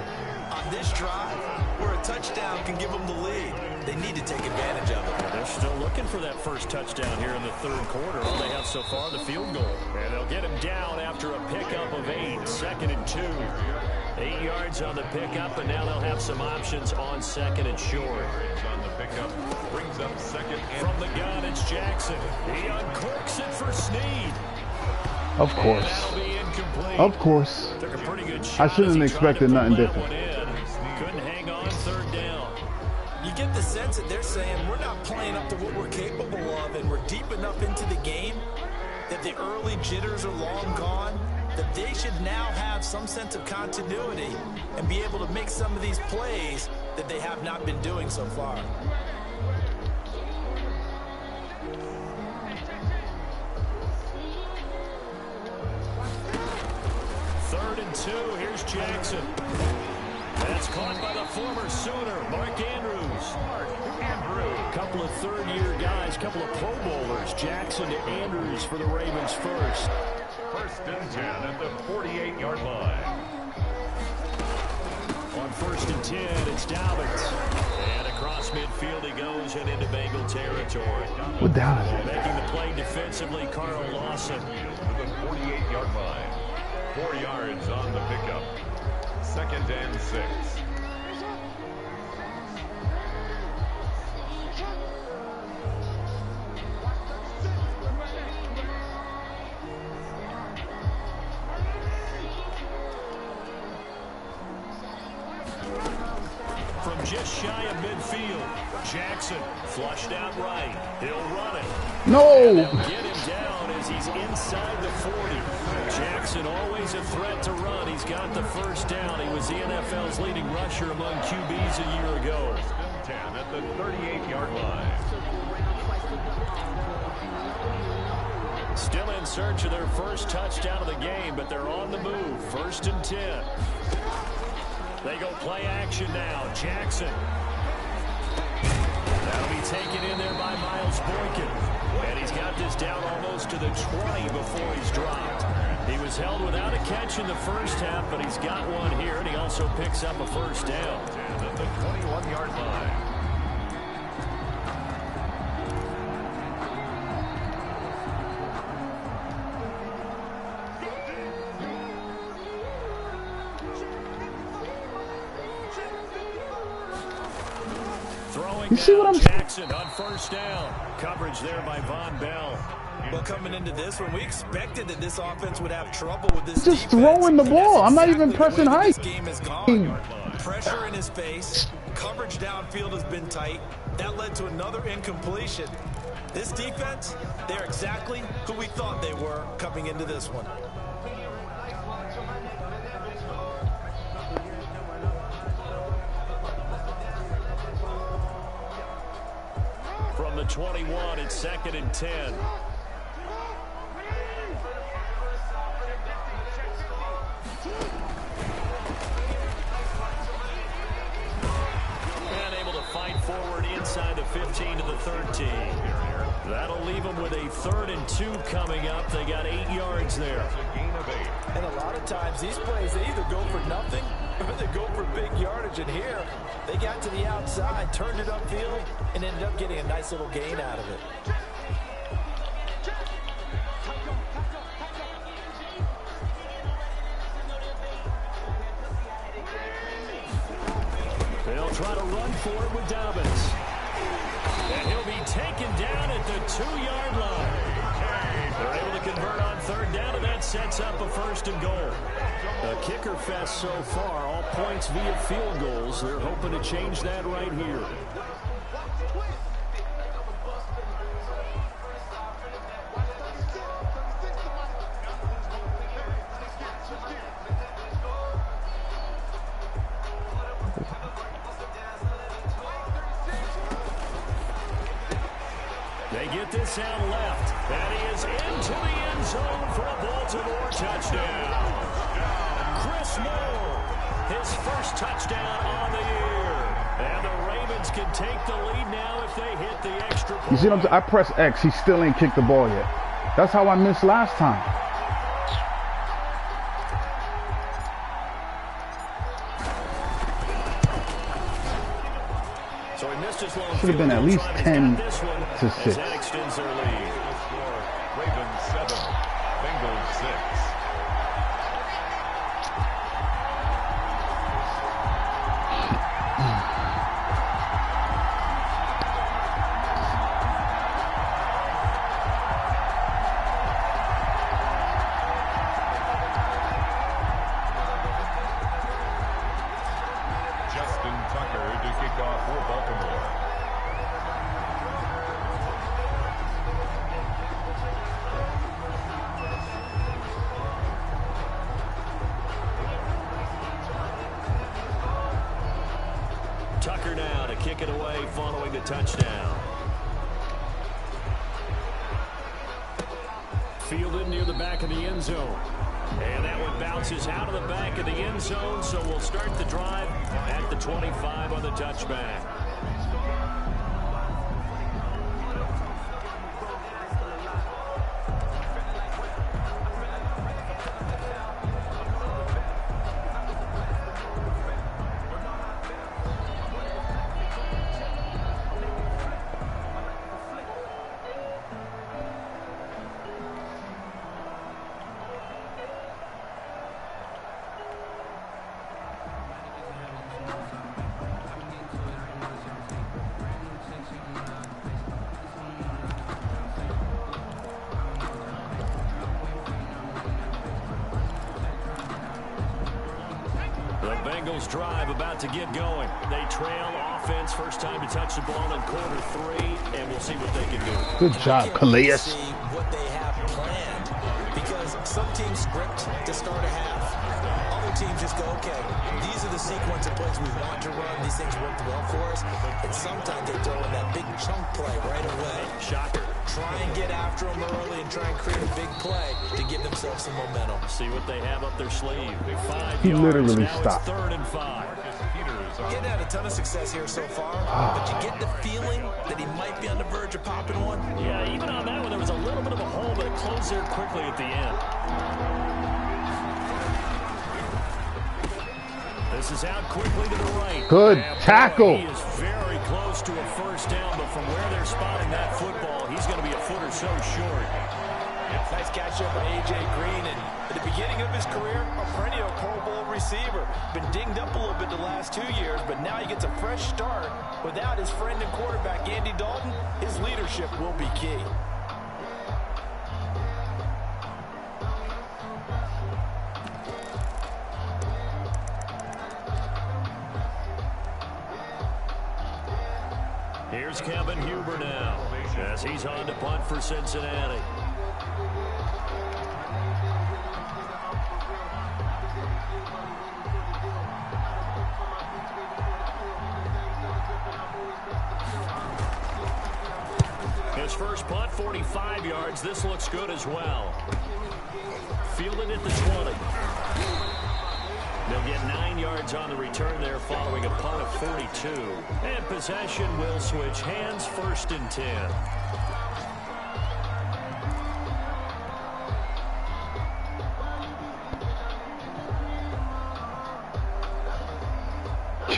S4: on this drive where a touchdown can give them the lead. They need to take advantage of it.
S1: They're still looking for that first touchdown here in the 3rd quarter. All they have so far, the field goal. And they'll get him down after a pickup of 8, 2nd and 2. 8 yards on the pickup, and now they'll have some options on 2nd and short.
S2: On the pickup, brings up 2nd and
S1: from the gun, it's Jackson. He uncorks it for Snead.
S3: Of course. Of course.
S1: Took a pretty good shot.
S3: I shouldn't have expected nothing different.
S1: Couldn't hang on 3rd down.
S4: You get the sense that they're saying we're not playing up to what we're capable of, and we're deep enough into the game that the early jitters are long gone, that they should now have some sense of continuity and be able to make some of these plays that they have not been doing so far.
S1: Third and 2, here's Jackson. That's caught by the former Sooner, Mark Andrews. A couple of 3rd-year guys, couple of Pro Bowlers. Jackson to Andrews for the Ravens first.
S2: 1st and 10 at the 48-yard line.
S1: On 1st and 10, it's Dobbins. And across midfield he goes and into Bengal territory.
S3: What down is it?
S1: Making the play defensively, Carl Lawson.
S2: To the 48-yard line. 4 yards on the pickup. 2nd and 6.
S1: From just shy of midfield, Jackson flushed out right. He'll run it.
S3: No!
S1: Get him down as he's inside the 40. Jackson always a threat to run. He's got the first down. He was the NFL's leading rusher among QBs a year ago.
S2: 10 at the 38-yard line.
S1: Still in search of their first touchdown of the game, but they're on the move. 1st and 10. They go play action now. Jackson. That'll be taken in there by Miles Boykin. And he's got this down almost to the 20 before he's dropped. He was held without a catch in the first half, but he's got one here, and he also picks up a first down.
S2: And at the 21-yard line.
S3: You see what I'm saying?
S1: Jackson on first down. Coverage there by Von Bell.
S4: Well, coming into this one, we expected that this offense would have trouble with this
S3: Just
S4: defense.
S3: throwing the ball. I'm not even pressing high.
S4: This game has gone. Pressure in his face. Coverage downfield has been tight. That led to another incompletion. This defense, they're exactly who we thought they were coming into this one.
S1: From the 21, it's 2nd and 10. And able to fight forward inside the 15 to the 13. That'll leave them with a 3rd and 2 coming up. They got 8 yards there.
S4: And a lot of times these plays, they either go for nothing or they go for big yardage. And here, they got to the outside, turned it upfield, and ended up getting a nice little gain out of it.
S1: They'll try to run for it with Dobbins. And he'll be taken down at the 2-yard line. They're able to convert on 3rd down, and that sets up a 1st and goal. A kicker fest so far, all points via field goals. They're hoping to change that right here. They get this out left. That is into the end zone for a Baltimore touchdown. Chris Moore, his first touchdown on the year. And the Ravens can take the lead now if they hit the extra point.
S3: You see what I'm saying? I press X. He still ain't kicked the ball yet. That's how I missed last time.
S1: So he missed his long
S3: Should have been at least 10 to 6.
S1: That extends their lead.
S2: Ravens 7, Bengals 6. Justin Tucker to kick off for Baltimore.
S1: Tucker now to kick it away following the touchdown. Fielded near the back of the end zone. And that one bounces out of the back of the end zone, so we'll start the drive at the 25 on the touchback. Bengals drive about to get going. They trail offense, first time to touch the ball in Q3, and we'll see what they can do.
S3: Good job, Calais.
S4: See what they have planned, because some teams script to start a half. Other teams just go, okay, these are the sequence of plays we want to run. These things worked well for us. And sometimes they throw in that big chunk play right away.
S1: Shocker.
S4: Try and get after them early and try and create a big play to give themselves some momentum.
S1: See what they have up their sleeve. 5
S3: He
S1: yards.
S3: literally
S1: Now
S3: stopped.
S1: It's 3rd and 5.
S4: Getting had a ton of success here so far, but you get the feeling that he might be on the verge of popping one.
S1: Yeah, even on that one, there was a little bit of a hole, but it closed there quickly at the end. This is out quickly to the right.
S3: Good
S1: And
S3: tackle.
S1: He is very close to a first down, but from where they're spotting that football, he's going to be a foot or so short.
S4: Nice catch up by A.J. Green. And at the beginning of his career, a perennial Pro Bowl receiver. Been dinged up a little bit the last 2 years, but now he gets a fresh start. Without his friend and quarterback, Andy Dalton, his leadership will be key.
S1: Here's Kevin Huber now, as he's on to punt for Cincinnati. His first punt, 45 yards. This looks good as well. Fielded at the 20. They'll get 9 yards on the return there following a punt of 42. And possession will switch hands, 1st and 10.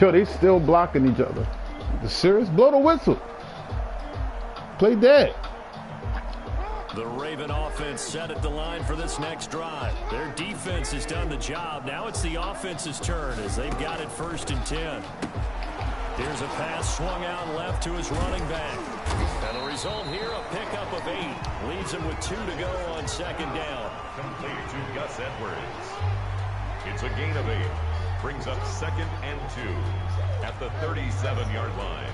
S3: Yo, they still blocking each other. The serious? Blow the whistle. Play dead.
S1: The Raven offense set at the line for this next drive. Their defense has done the job. Now it's the offense's turn as they've got it 1st and 10. Here's a pass swung out left to his running back. And the result here, a pickup of 8. Leaves him with 2 to go on 2nd down.
S2: Complete to Gus Edwards. It's a gain of 8. Brings up 2nd and 2 at the 37-yard line.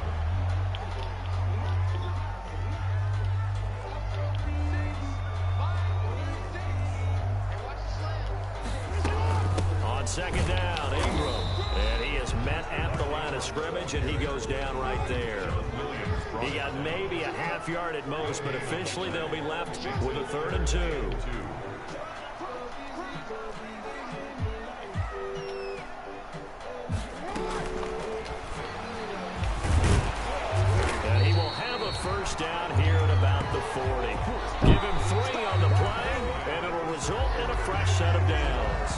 S1: On 2nd down, Ingram. And he is met at the line of scrimmage, and he goes down right there. He got maybe a half yard at most, but officially they'll be left with a 3rd and 2. And he will have a 1st down here at about the 40. Give him 3 on the play, and it will result in a fresh set of downs.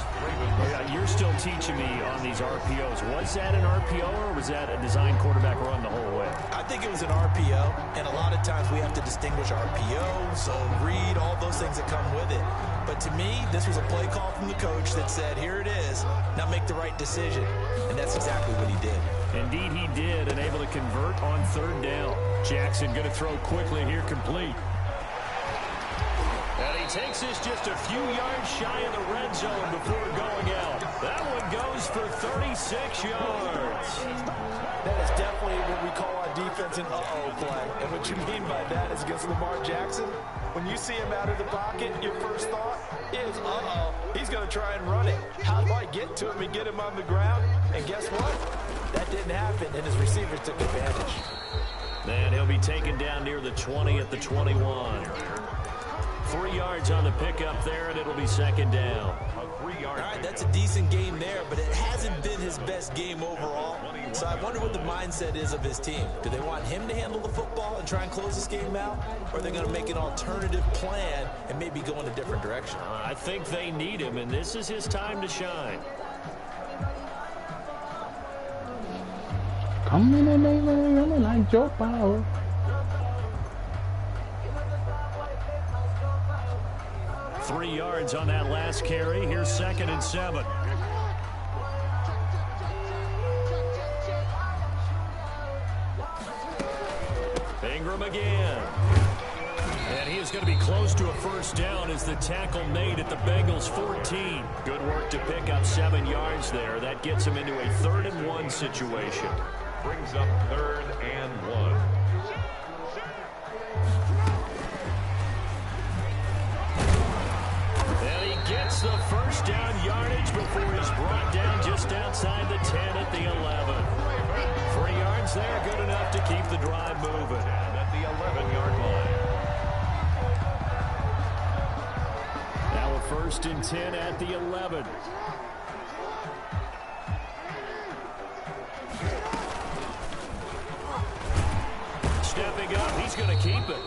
S1: You're still teaching me on these RPOs. Was that an RPO or was that a design quarterback run the whole way?
S4: I think it was an RPO, and a lot of times we have to distinguish RPO, zone read, all those things that come with it. But to me, this was a play call from the coach that said, here it is, now make the right decision. And that's exactly what he did.
S1: Indeed he did, and able to convert on 3rd down. Jackson going to throw quickly here, complete. And he takes this just a few yards shy of the red zone before going out. That one goes for 36 yards.
S4: That is definitely what we call our defense an uh-oh play. And what you mean by that is against Lamar Jackson, when you see him out of the pocket, your first thought is, uh-oh, he's going to try and run it. How do I get to him and get him on the ground? And guess what? That didn't happen, and his receivers took advantage.
S1: And he'll be taken down near the 20 at the 21. 3 yards on the pickup there, and it'll be 2nd down.
S4: All right, that's a decent game there, but it hasn't been his best game overall. So I wonder what the mindset is of his team. Do they want him to handle the football and try and close this game out? Or are they going to make an alternative plan and maybe go in a different direction?
S1: I think they need him, and this is his time to shine.
S3: Come in like Joe Power.
S1: Three yards on that last carry. Here's 2nd and 7. Ingram again. And he is going to be close to a 1st down as the tackle made at the Bengals 14. Good work to pick up 7 yards there. That gets him into a 3rd and 1 situation.
S2: Brings up 3rd and 1.
S1: And he gets the 1st down yardage before he's brought down just outside the 10 at the 11. 3 yards there, good enough to keep the drive moving.
S2: And at the 11-yard line.
S1: Now a 1st and 10 at the 11. Stepping up, he's going to keep it.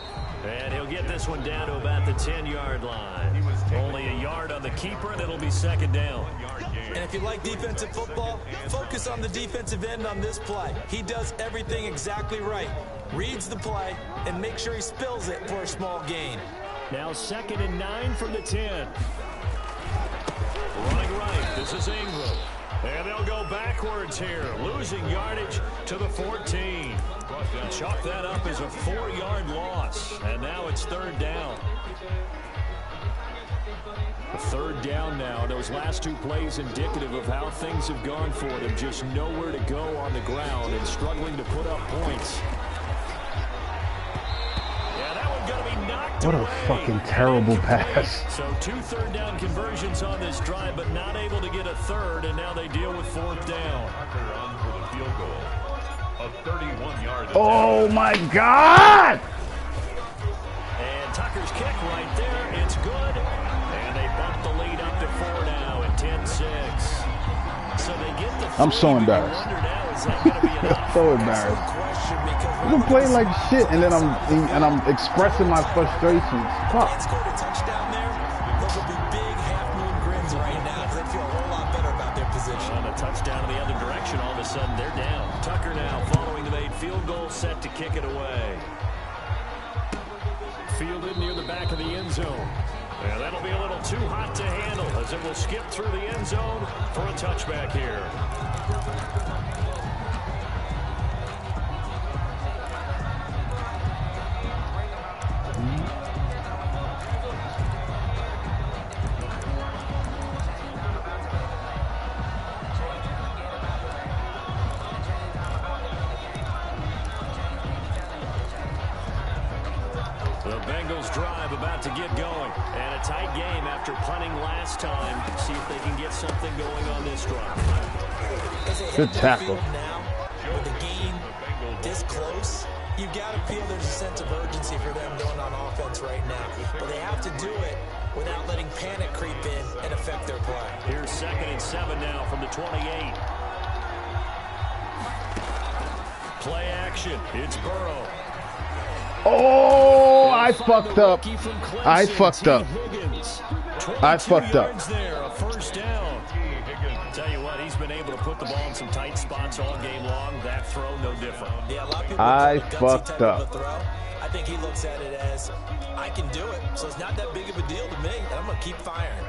S1: And he'll get this one down to about the 10-yard line. Only a yard on the keeper, and it'll be 2nd down.
S4: And if you like defensive football, focus on the defensive end on this play. He does everything exactly right. Reads the play and makes sure he spills it for a small gain.
S1: Now 2nd and 9 from the 10. Running right, this is Ingram. And they'll go backwards here, losing yardage to the 14. Chalk that up as a 4-yard loss, and now it's 3rd down. A 3rd down now. Those last 2 plays indicative of how things have gone for them. Just nowhere to go on the ground and struggling to put up points. Yeah, that one's going to be knocked away.
S3: What a fucking terrible pass.
S1: So 2 3rd down conversions on this drive, but not able to get a 3rd, and now they deal with 4th down.
S2: Tucker on for the field goal. A 31-yard attempt.
S3: Oh my God!
S1: And Tucker's kick right there. It's good. And they bump the lead up to 4 now at 10-6. So they get the
S3: I'm so embarrassed. So embarrassed. I'm playing like shit, and then I'm expressing my frustrations. Fuck.
S4: Scored a touchdown there. Those will be big half-moon grins right now because they feel a whole lot better about their position.
S1: On a touchdown in the other direction, all of a sudden they're down. Tucker now following the made field goal, set to kick it away. Fielded near the back of the end zone. And that'll be a little too hot to handle as it will skip through the end zone for a touchback here. The Bengals drive about to get going. And a tight game after punting last time. See if they can get something going on this drive.
S3: Good tackle.
S4: Now, with the game this close, you've got to feel there's a sense of urgency for them going on offense right now. But they have to do it without letting panic creep in and affect their play.
S1: Here's 2nd and 7 now from the 28. Play action. It's Burrow.
S3: Oh, I fucked up. I fucked up. I fucked up.
S1: There, a 1st down. Tell you what, he's been able to put the ball in some tight spots all game long. That throw, no different.
S4: Yeah, a lot of people
S3: I
S4: call it gutsy
S3: fucked
S4: type
S3: up.
S4: of a throw. I think he looks at it as, I can do it, so it's not that big of a deal to me, and I'm going to keep firing.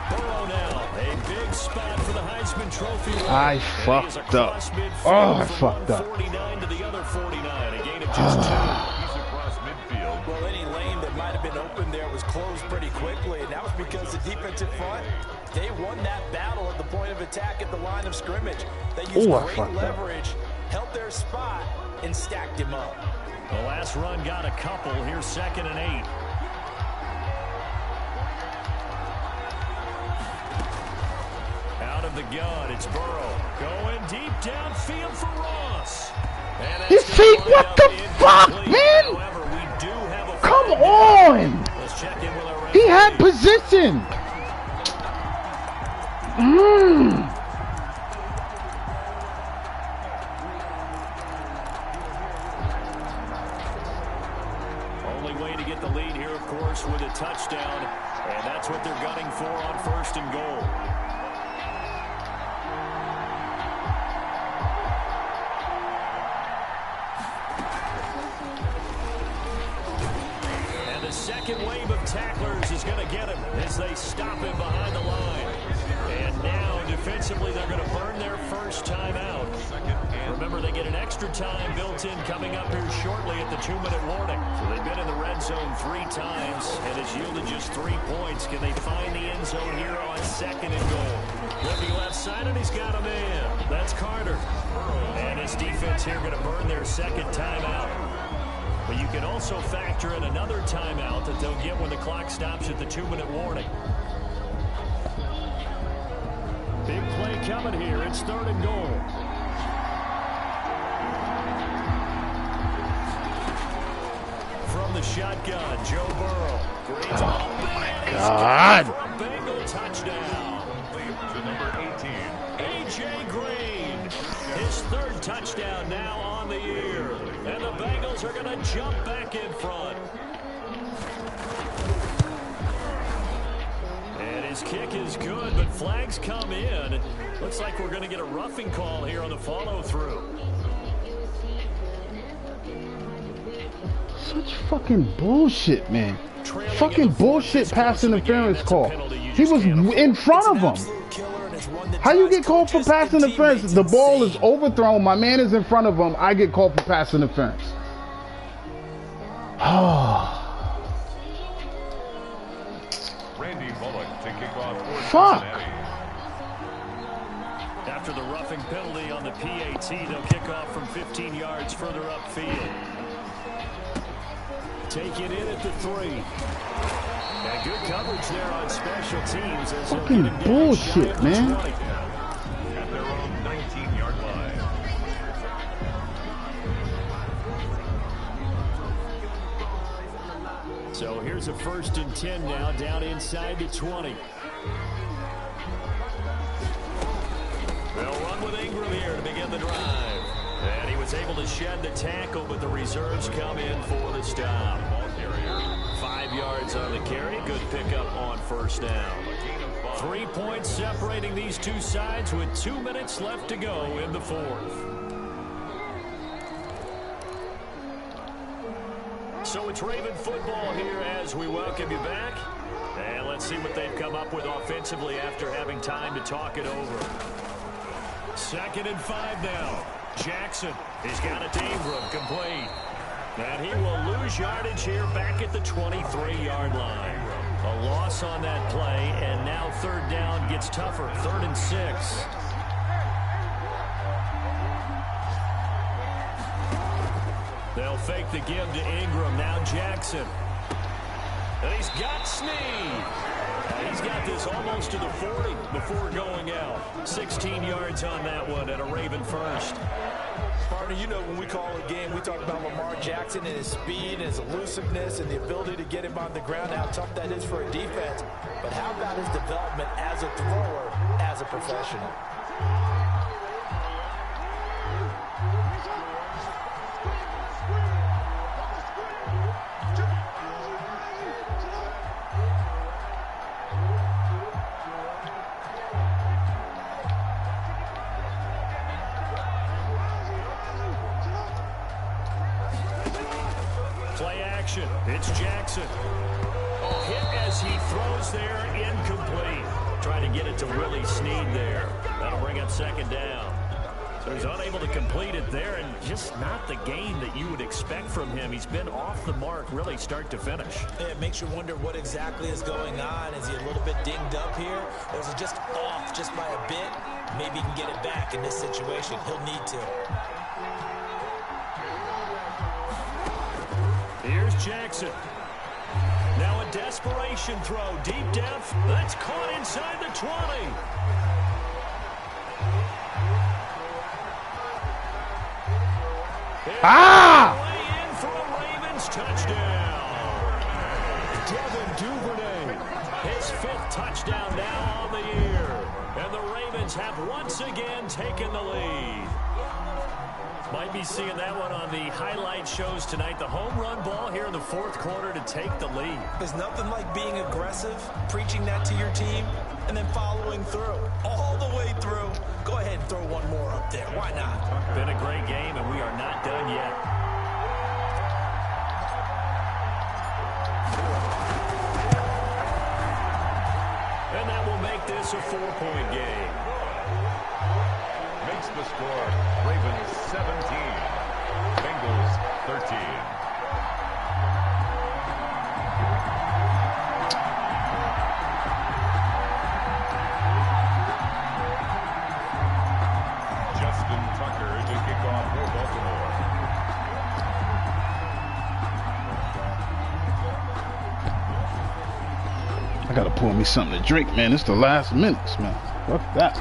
S1: Burrow now, a big spot for the Heisman Trophy.
S3: I fucked up. Oh, I fucked up.
S1: 49 to the other 49, a gain of just 2.
S2: He's across midfield.
S4: Well, any lane that might have been open there was closed pretty quickly, and that was because the defensive front, they won that battle at the point of attack at the line of scrimmage. They used great leverage, held their spot, and stacked him up.
S1: The last run got a couple. Here's 2nd and 8. Out of the gun, it's Burrow. Going deep downfield for Ross.
S3: You see, what the fuck, man?
S1: However, we do have a
S3: Come on.
S1: Let's check in with our
S3: He had position.
S1: Only way to get the lead here, of course, with a touchdown. And that's what they're gunning for on 1st and goal. And the second wave of tacklers is going to get him as they stop him behind the line. And now, defensively, they're going to burn their first time out. Remember, they get an extra time built in coming up here shortly at the 2-minute warning. So they've been in the red zone 3 times, and it's yielded just 3 points. Can they find the end zone here on 2nd and goal? Looking left side, and he's got a man. That's Carter. And his defense here going to burn their 2nd timeout. But you can also factor in another timeout that they'll get when the clock stops at the 2-minute warning. Big play coming here. It's 3rd and goal. From the shotgun, Joe Burrow. Great
S3: Oh, my God.
S1: Bengal touchdown.
S2: To number 18.
S1: A.J. Green. His 3rd touchdown now on the year. And the Bengals are going to jump back in front. And his kick is good, but flags come in. Looks like we're going to get a roughing call here on the follow-through.
S3: Such fucking bullshit, man. Fucking bullshit pass interference call. He was in front of him. How you get called for pass interference? The ball is overthrown. My man is in front of him. I get called for pass interference.
S2: Randy Bullock to kick off for
S3: Fuck.
S2: Cincinnati.
S1: After the roughing penalty on the PAT, they'll kick off from 15 yards further upfield. Take it in at the 3. And good coverage there on special teams. As
S3: Fucking bullshit, man.
S2: At their own 19-yard line.
S1: So here's a 1st and 10 now, down inside the 20. They'll run with Ingram here to begin the drive. And he was able to shed the tackle, but the reserves come in for the stop. 5 yards on the carry. Good pickup on 1st down. 3 points separating these two sides with 2 minutes left to go in the 4th. So it's Raven football here as we welcome you back. And let's see what they've come up with offensively after having time to talk it over. 2nd and 5 now. Jackson, he's got it to Ingram, complete. And he will lose yardage here back at the 23-yard line. A loss on that play, and now 3rd down gets tougher. 3rd and 6. They'll fake the give to Ingram. Now Jackson. And he's got Snead. And he's got this almost to the 40 before going out. 16 yards on that one and a Raven first.
S4: Partner, you know when we call a game, we talk about Lamar Jackson and his speed and his elusiveness and the ability to get him on the ground, how tough that is for a defense. But how about his development as a thrower, as a professional?
S1: It's Jackson. Hit as he throws there, incomplete. Trying to get it to Willie Snead there. That'll bring up 2nd down. So he's unable to complete it there, and just not the game that you would expect from him. He's been off the mark really start to finish.
S4: Yeah, it makes you wonder what exactly is going on. Is he a little bit dinged up here, or is he just off just by a bit? Maybe he can get it back in this situation. He'll need to.
S1: Here's Jackson. Now a desperation throw. Deep depth. That's caught inside the 20. Way in for a Ravens touchdown. Devin Duvernay. His 5th touchdown now on the year. And the Ravens have once again taken the lead. Might be seeing that one on the highlight shows tonight. The home run ball here in the 4th quarter to take the lead.
S4: There's nothing like being aggressive, preaching that to your team, and then following through. All the way through. Go ahead and throw one more up there. Why not?
S1: Been a great game, and we are not done yet. And that will make this a 4-point game.
S2: Makes the score Ravens 17, Bengals 13. Justin Tucker to kick off for Baltimore.
S3: I gotta pour me something to drink, man. It's the last minutes, man. Fuck that.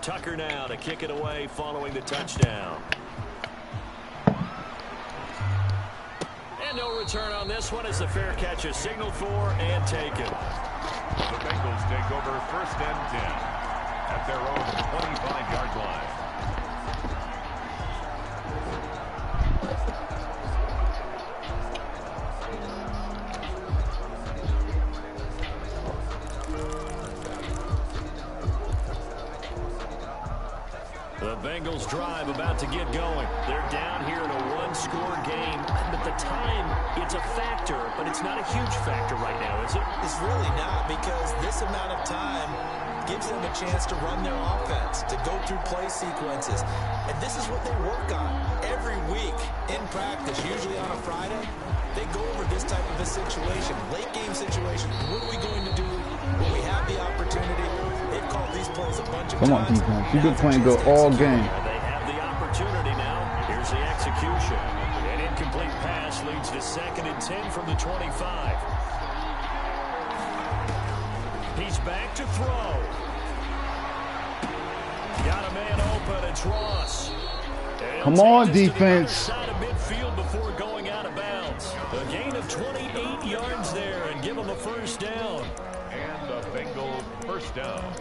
S1: Tucker now to kick it away following the touchdown. And no return on this one as the fair catch is signaled for and taken.
S2: The Bengals take over 1st and 10 at their own 25-yard line.
S1: Bengals drive about to get going. They're down here in a one-score game. At the time, it's a factor, but it's not a huge factor right now, is it?
S4: It's really not, because this amount of time gives them a chance to run their offense, to go through play sequences. And this is what they work on every week in practice, usually on a Friday. They go over this type of a situation, late game situation. What are we going to do when we have the opportunity? They've called these plays a bunch of times.
S3: Come on, defense. You've been playing good all game.
S1: They have the opportunity now. Here's the execution. An incomplete pass leads to 2nd and 10 from the 25. He's back to throw. Got a man open. It's Ross.
S3: Come on, defense.
S1: Side of midfield before going out of bounds. A gain of 28 yards there, and give him a first down.
S2: And a Bengal first down.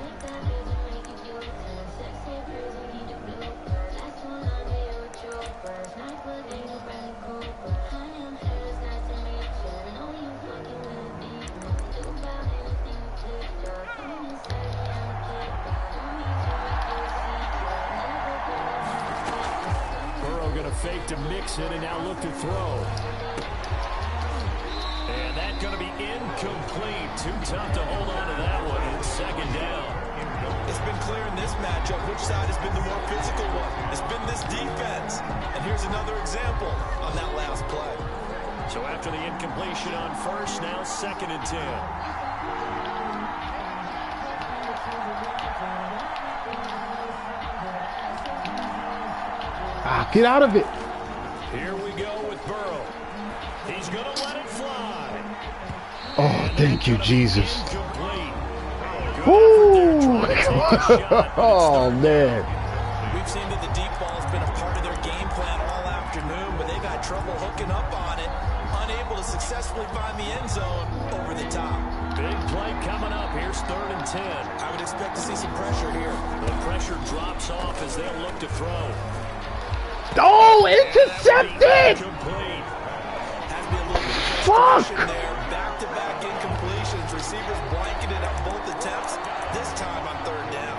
S1: Fake to mix it and now look to throw. And that's going to be incomplete. Too tough to hold on to that one. It's 2nd down.
S4: It's been clear in this matchup which side has been the more physical one. It's been this defense. And here's another example on that last play.
S1: So after the incompletion on first, now 2nd and 10.
S3: Get out of it.
S1: Here we go with Burrow. He's going to let it fly.
S3: Oh, thank you, Jesus. Woo! Oh, man.
S4: We've seen that the deep ball has been a part of their game plan all afternoon, but they've had trouble hooking up on it, unable to successfully find the end zone over the top.
S1: Big play coming up. Here's 3rd and 10.
S4: I would expect to see some pressure here.
S1: The pressure drops off as they'll look to throw.
S3: Oh, intercepted! Fuck!
S4: Back-to-back incompletions. Receivers blanketed on both attempts. This time on 3rd down.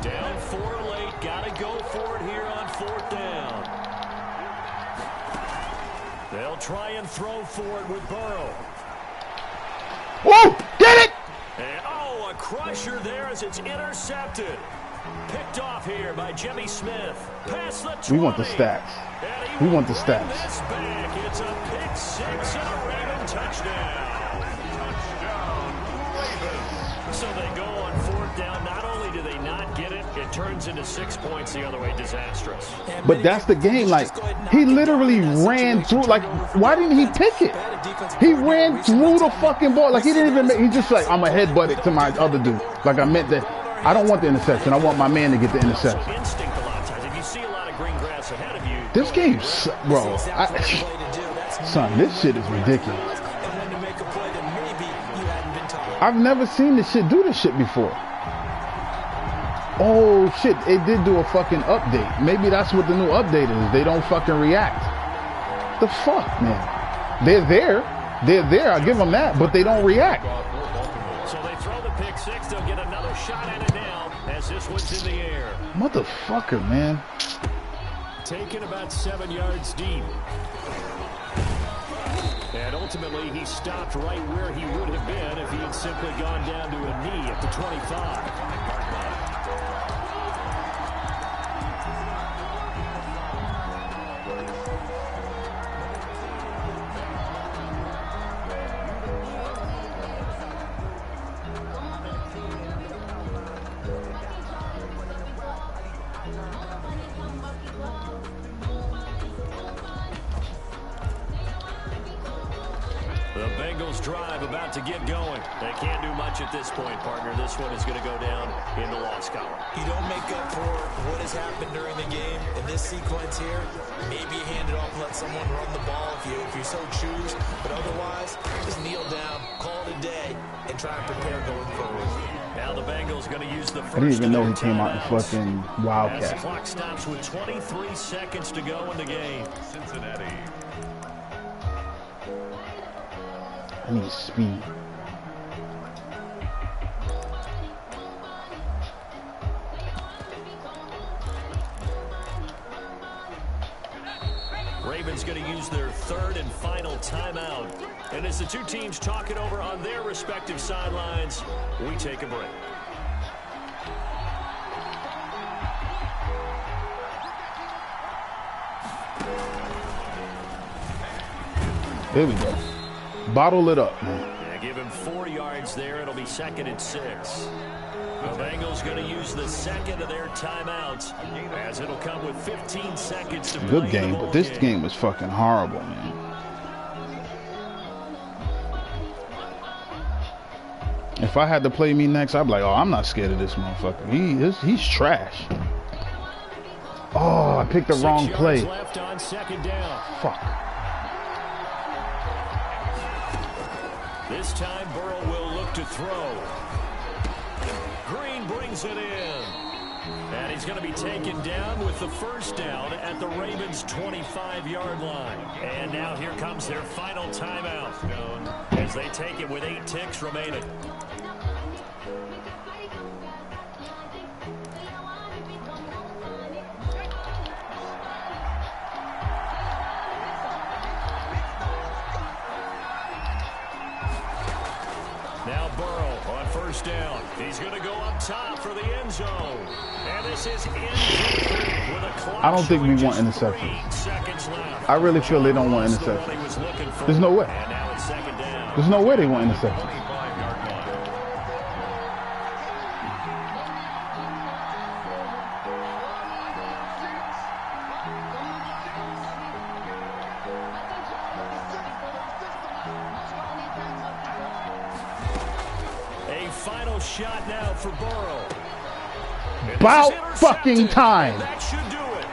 S1: Down 4 late. Got to go for it here on 4th down. They'll try and throw for it with Burrow.
S3: Whoa! Get it!
S1: And, oh, a crusher there as it's intercepted. Picked off here by Jimmy Smith. Past the 20.
S3: We want the stats. We want the stats.
S1: This back. It's a pick 6 and a Raven touchdown. So they go on 4th down. Not only do they not get it, it turns into 6 points the other way. Disastrous.
S3: But that's the game. Like, he literally ran through. Like, why didn't he pick it? He ran through the fucking ball. Like, he didn't even make, he just like, I'm going to headbutt it to my other dude. Like, I meant that. I don't want the interception. I want my man to get the interception.
S1: Instinct a lot of times. If you see a lot of green grass ahead of you.
S3: This game, bro. Son, this shit is ridiculous. I've never seen this shit do this shit before. Oh shit, it did do a fucking update. Maybe that's what the new update is. They don't fucking react. The fuck, man. They're there. They're there. I'll give them that, but they don't react.
S1: So they throw the pick 6. They'll get another shot at it now as this one's in the air.
S3: Motherfucker, man.
S1: Taken about 7 yards deep. And ultimately, he stopped right where he would have been if he had simply gone down to a knee at the 25. The Bengals drive about to get going. They can't do much at this point, partner. This one is going to go down in the loss column.
S4: You don't make up for what has happened during the game in this sequence here. Maybe you hand it off and let someone run the ball if you so choose. But otherwise, just kneel down, call it a day, and try and prepare going forward.
S1: Now the Bengals going to use the first.
S3: I didn't even know he came out in fucking Wildcat.
S1: As the clock stops with 23 seconds to go in the game.
S2: Cincinnati.
S3: I need speed.
S1: Ravens going to use their third and final timeout. And as the two teams talk it over on their respective sidelines, we take a break.
S3: There we go. Bottle it up, man.
S1: Yeah, give him 4 yards there. It'll be 2nd and 6. The Bengals going to use the second of their timeouts as it'll come with 15 seconds to play.
S3: Good game, but this game was fucking horrible, man. If I had to play me next, I'd be like, oh, I'm not scared of this motherfucker. He's trash. Oh, I picked the wrong play.
S1: Left on 2nd down.
S3: Fuck.
S1: This time Burrow will look to throw. Green brings it in. And he's going to be taken down with the first down at the Ravens' 25-yard line. And now here comes their final timeout as they take it with 8 ticks remaining. Now Burrow on first down. He's going to go up top for the end zone. And this is incomplete with a clock.
S3: I don't think we want interceptions. I really feel they don't want interceptions. There's no way.
S1: And now it's 2nd down.
S3: There's no way they want interceptions.
S1: Final shot now for Burrow.
S3: About fucking time.
S1: That should do it.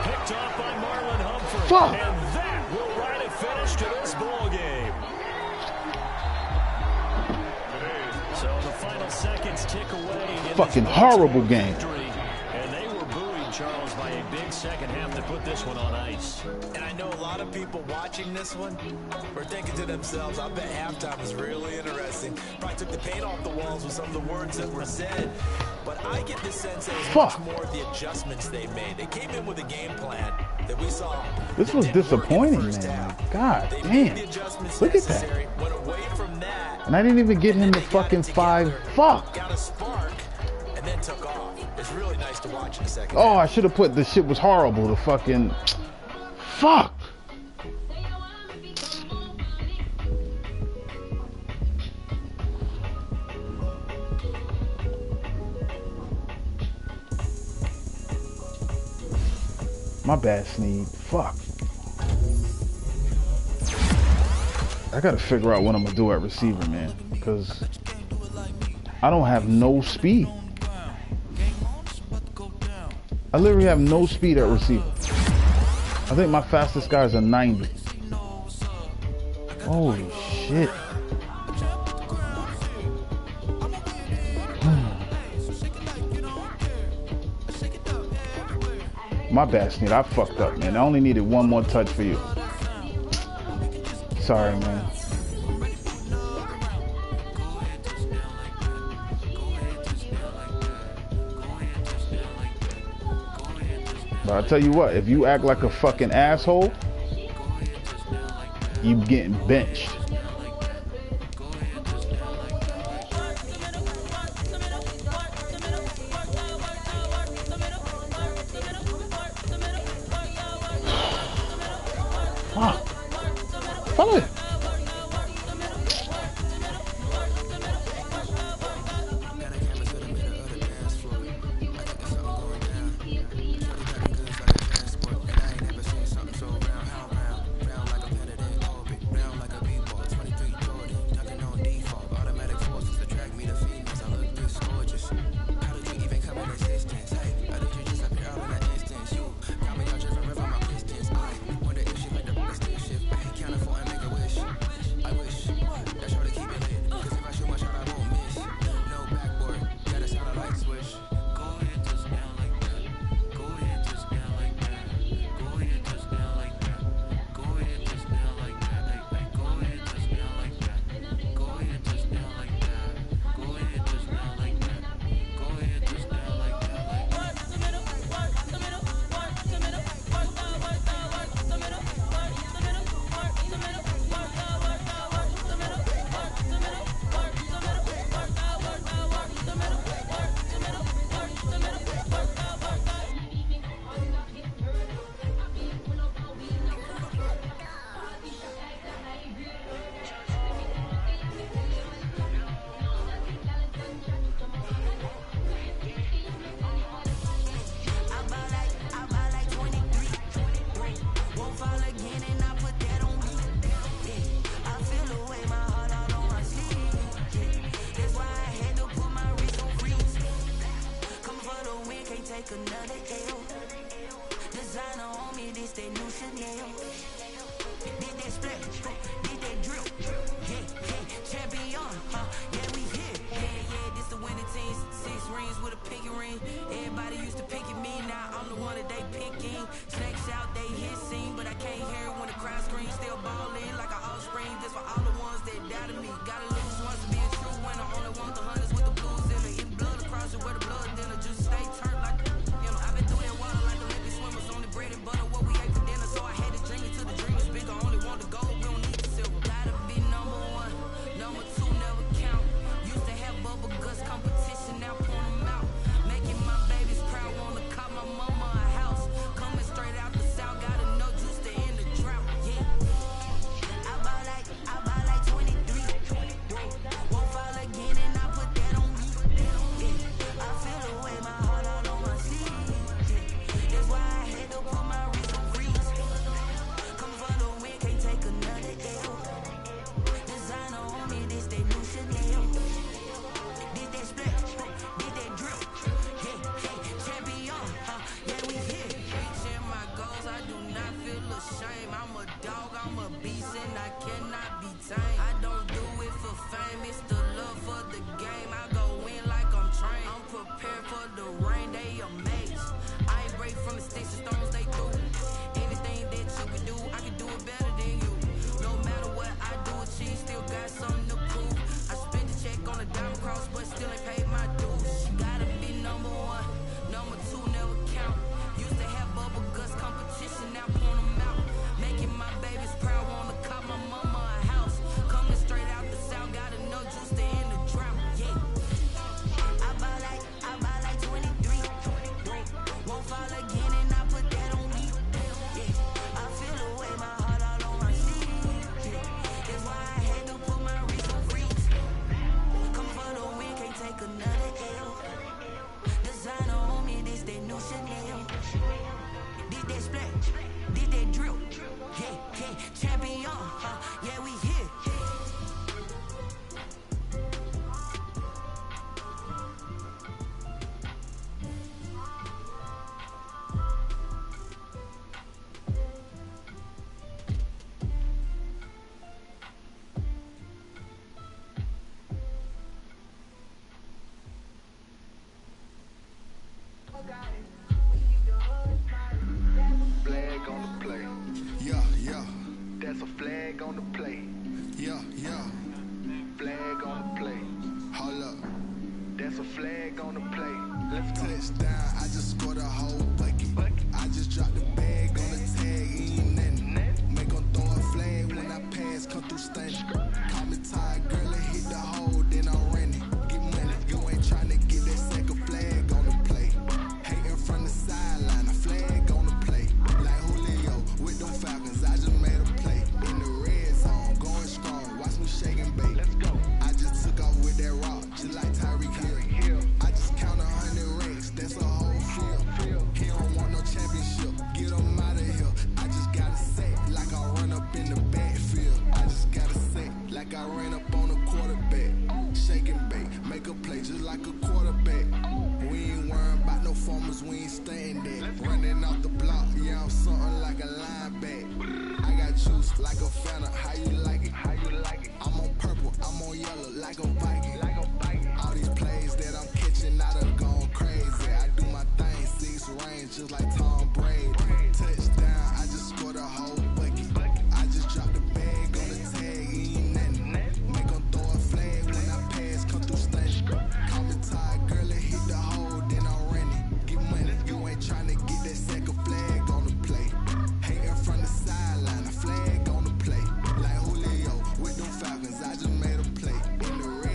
S1: Picked off by Marlon Humphrey.
S3: Fuck.
S1: And that will write a finish to this ball game. So the final seconds tick away.
S3: Fucking horrible game.
S1: And they were buoyed, Charles, by a big second half to put this one on ice.
S4: And I know a lot of people watching this one were thinking to themselves, I bet halftime was really interesting. Probably took the paint off the walls with some of the words that were said. But I get the sense that it was much more of the adjustments they made. They came in with a game plan that we saw.
S3: This was disappointing, man. God damn. Look at that.
S4: Went away from that.
S3: And I didn't even get him the fucking 5. Fuck.
S4: Got a spark and then took off. It's really nice to watch in a second.
S3: Oh, I should have put the shit was horrible. The fucking... Fuck. My bad, Sneed. Fuck. I gotta figure out what I'm gonna do at receiver, man. Because I don't have no speed. I literally have no speed at receiver. I think my fastest guy is a 90. Holy shit. My bad, Sneed. I fucked up, man. I only needed one more touch for you. Sorry, man. But I tell you what, if you act like a fucking asshole, you getting benched. Fuck. Follow it.
S5: take another L. Designer on me, this they new Chanel. Did that split, did that drill. Yeah, champion, yeah, we here. Yeah, this the winning team. 6 rings with a pinky ring. Everybody used to pick at me, now I'm the one that they picking. Snakes out, they hit scene, but I can't hear it when the crowd screams. Still ballin' like an offspring. This for all the ones that doubted me. Gotta lose once to be a true winner. Only want the hunters with the blues in it. Eat blood across it where the blood dinner. Just stay turned like, you know, I've been through that water like Olympic swimmers. Only bread and butter, what we ate for dinner. So I had to dream it till the dream is bigger. Only want the gold, we don't need the silver. Gotta be number 1, number 2 never count. Used to have bubble guts competition, now point them out. Making my babies proud, wanna call my mama a house. Coming straight out the south, gotta know juice to end the drought. Yeah, I buy like 23. Won't fall again and I put that on me. Yeah, I feel the way my heart out on my sleeve. Yeah, that's why I had to put my wrist on freeze. Come for the win, can't take another L. Designer on me, this they new Chanel. Did that split, did that drill. Yeah, champion, yeah, we here. Reaching my goals, I do not feel ashamed. I'm a dog, I'm a beast, and I cannot be tamed. I don't do it for fame, it's the love for the game. I go in like I'm trained. I'm prepared for the rain, they amazed. I ain't break from the sticks and stones they threw. Anything that you can do, I can do it better than you. No matter what I do, achieve, still got something to prove. I spent the check on a diamond cross, but still ain't paid my dues. Gotta be number 1, number 2 never count. Used to have bubble guts competition, now point them out. Making my babies proud, wanna call my mama a house. Coming straight out the south, gotta know juice to end the drought. Yeah, I buy like 23. Won't fall again and I put that on me. Yeah, I feel the way my heart all on my sleeve. Yeah, that's why I had to put my wrist on freeze. Come for the win, can't take another L. Designer on me, this they new Chanel. Did that split, did that drill. Yeah, champion, yeah, we here.
S6: Flag on the play. Yeah. That's a flag on the play. Yeah. Flag on the play. Hold up. That's a flag on the play. Let's go. Touchdown, I just scored a whole bucket. I just dropped the bag on the tag, ain't nothing. Make 'em throw a flag when I pass, come through stunning. Call me tired, girl, and hit the hole, then I'm running. Get money, you ain't tryna get that second flag on the play. Hating from the sideline, a flag on the play. Like Julio with them Falcons, I just made a play. In the red zone, going strong, watch me shake and bake. Let's go. I just took off with that rock, just like Tyreek Hill. I just count 100 racks, that's a whole field. He don't want no championship, get him out of here. I just gotta say, like I run up in the backfield. I just gotta say, like I ran up on a quarterback. Shake and bake, make a play just like a quarterback. We ain't worrying about no formers, we ain't staying there. Running off the block, yeah, I'm something like a linebacker. I got juice like a Fanta, how you like it? I'm on purple, I'm on yellow like a Viking. All these plays that I'm catching, I done gone crazy. I do my thing, 6 range just like Tom Brady. Touchdown, I just scored a whole bucket. I just dropped the bag on the tag, ain't nothing. Make 'em throw a flag when I pass, come through stunning. Call me tired, girl, and hit the hole, then I'm running. Get money, you ain't tryna get that second flag on the play. Hating from the sideline, a flag on the play. Like Julio with them Falcons, I just made a play. In the red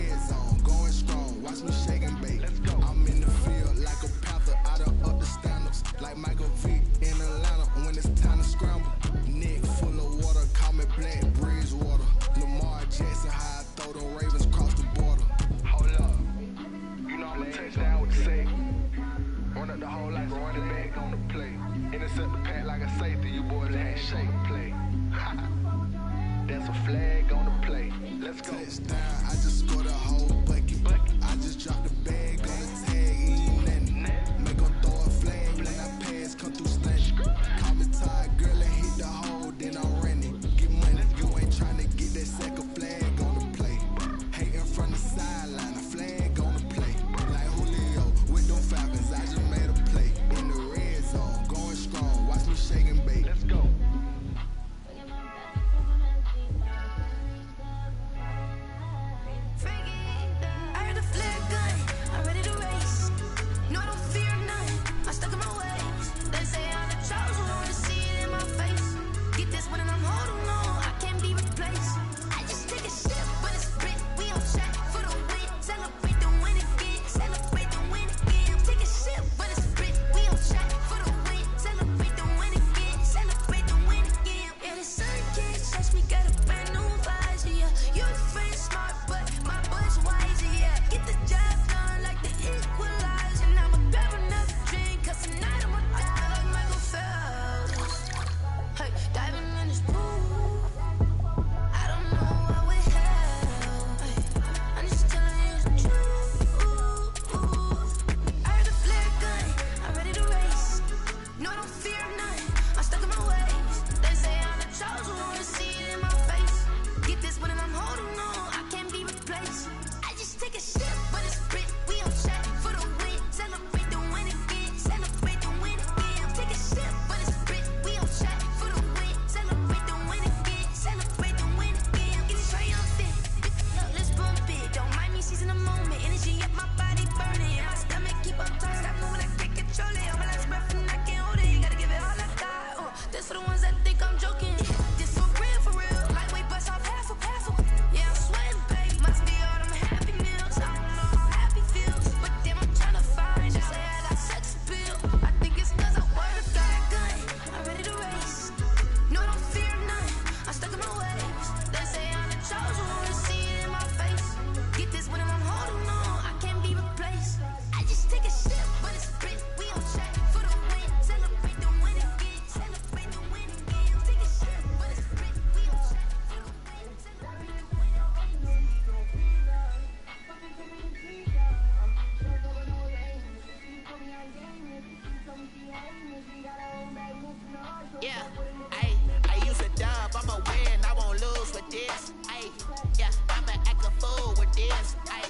S7: with this. Ay, yeah, I'ma act a fool with this. Ay,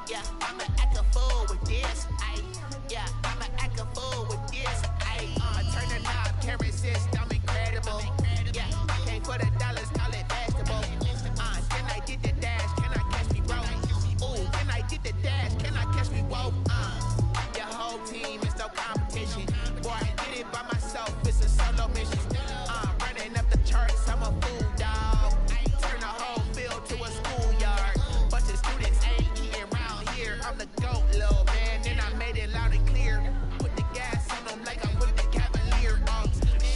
S7: yeah, I'ma act a fool with this. Ay, yeah, I'ma act a fool with this. Ay, turn the knob, carry system incredible. Yeah, came for the dollars, call it vegetable. Then I did the dash, can I catch me, bro? Ooh, then I did the dash, can I catch me, whoa? Your whole team is no competition. Boy, I did it by myself, it's a solo mission. Running up the charts, I'm a fool, dog. Turn the whole field to a schoolyard. Bunch of students ain't eating around here. I'm the GOAT, little man, then I made it loud and clear. Put the gas on them like I put the Cavalier.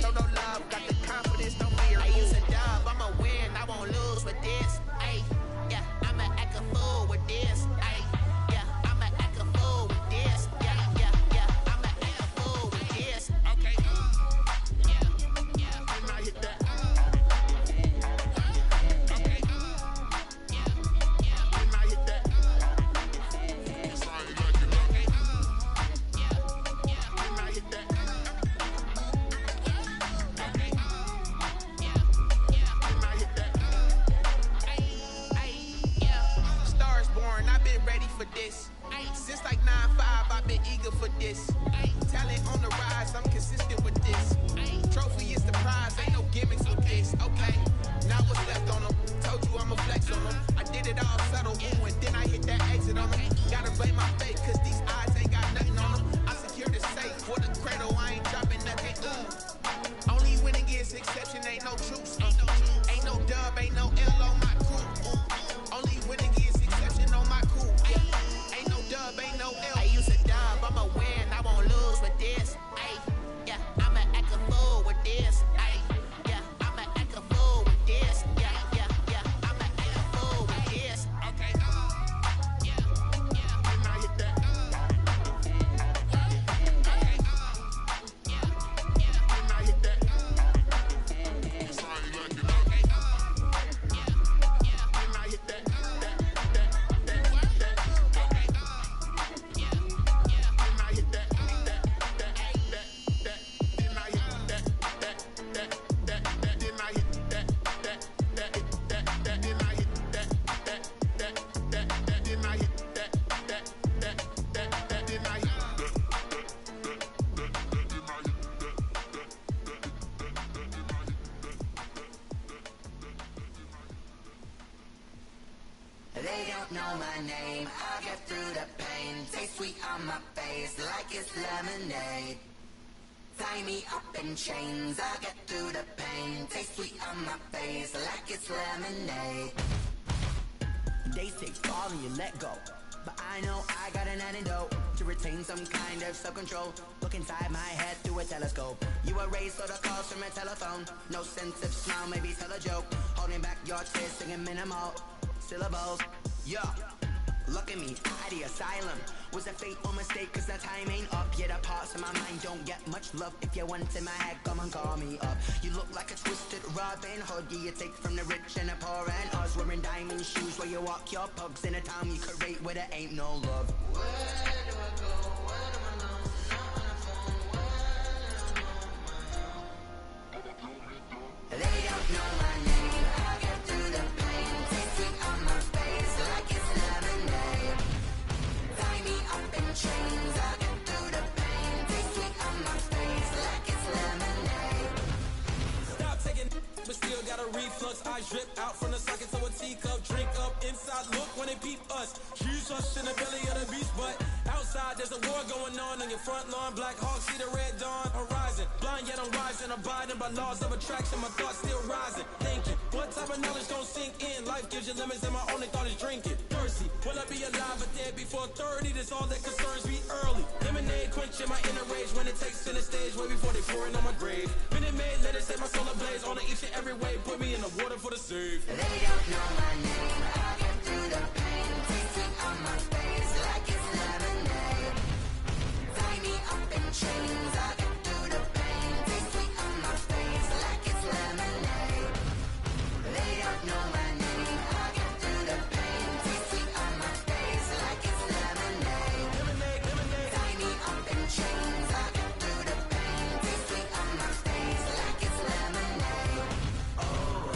S7: Show no love, got the confidence, no fear. I use a dub, I'ma win, I won't lose with this. Ay, yeah, I'ma act a fool with this. Ay, yeah, I'ma act a fool with this. Yeah, yeah, yeah, I'ma act a fool with this. Okay, yeah, yeah, then I hit that. Okay, yeah, yeah, then I hit that. It's like you like it. Okay, yeah, yeah, then I hit that. Okay, yeah, yeah, then I hit that. Ay, yeah. Stars born, I've been ready for this. Since like 9-5, I've been eager for this. Talent on the rise, I'm consistent with this. Trophy is the prize, ain't no gimmicks with this. Okay, now what's left on them? Told you I'ma flex on them. I did it all subtle, ooh, and then I hit that exit on them. Gotta blame my fate, cause these odds ain't got nothing on them. I secure the safe for the cradle, I ain't dropping nothing. Ooh. Only winning is exception, ain't no truce. Ain't no dub, ain't no L on my crew. Only winning is exception on my crew. Ain't no dub, ain't no L. I use a dub, I'ma win, I won't lose with this. Ay, yeah, I'ma act a fool with this. Ay, yeah, I'ma act a fool with this. Yeah, yeah, yeah, I'ma act a fool with this. Okay, yeah, yeah, then I hit that. Okay, yeah, yeah, then I hit that. It's like you like it. Okay, yeah, yeah, then I hit that. Okay, yeah, yeah, then I hit that. Then I hit that. Then I hit that. Then I hit that. Then I hit that. Then I hit
S5: They don't know my name, I'll get through the pain. Taste sweet on my face like it's lemonade. Tie me up in chains, I'll get through the pain. Taste sweet on my face like it's lemonade. They say fall and you let go, but I know I got an antidote to retain some kind of self-control. Look inside my head through a telescope. You erase all the calls from a telephone. No sense of smile, maybe tell a joke. Holding back your tears, singing minimal syllables. Yeah, look at me, at the asylum. Was a fate or mistake, cause the time ain't up. Yet the parts of my mind don't get much love. If you want in my head, come and call me up. You look like a twisted Robin Hood. Yeah, you take from the rich and the poor and us. Wearing diamond shoes where you walk your pugs in a town you create where there ain't no love. Where do I go? Where do I know? Not on the phone. Where do I know? They don't know my name. I get through the pain. Taste sweet on my face like it's lemonade. Tie me up in chains. I get through the pain. Taste sweet on my face like it's lemonade.
S8: Stop taking, but still got a reflux. Eyes drip out from the socket to a teacup. Drink up inside, look when they peep us. Huge us in the belly of the beast, but outside there's a war going on your front lawn. Black Hawk, see the red dawn horizon. Blind yet I'm rising, abiding by laws of attraction. My thoughts still rising, thinking what type of knowledge gon' sink in? Life gives you limits and my only thought is drinking. Thirsty, will I be alive or dead before 30? That's all that concerns me early. Lemonade quenching my inner rage when it takes center stage way before they pour it on my grave. Minute Maid, let it set my soul ablaze on each and every way. Put me in the water for the save.
S5: They don't know my name. I get through the pain. Taste it on my face like it's lemonade. Tie me up in chains. I get through the pain. Taste it on my face like it's lemonade. They don't know my name. I get through the pain. Taste it on my face like it's lemonade. Tie me up in chains. I get through the pain. Taste it on my face like it's lemonade. Oh.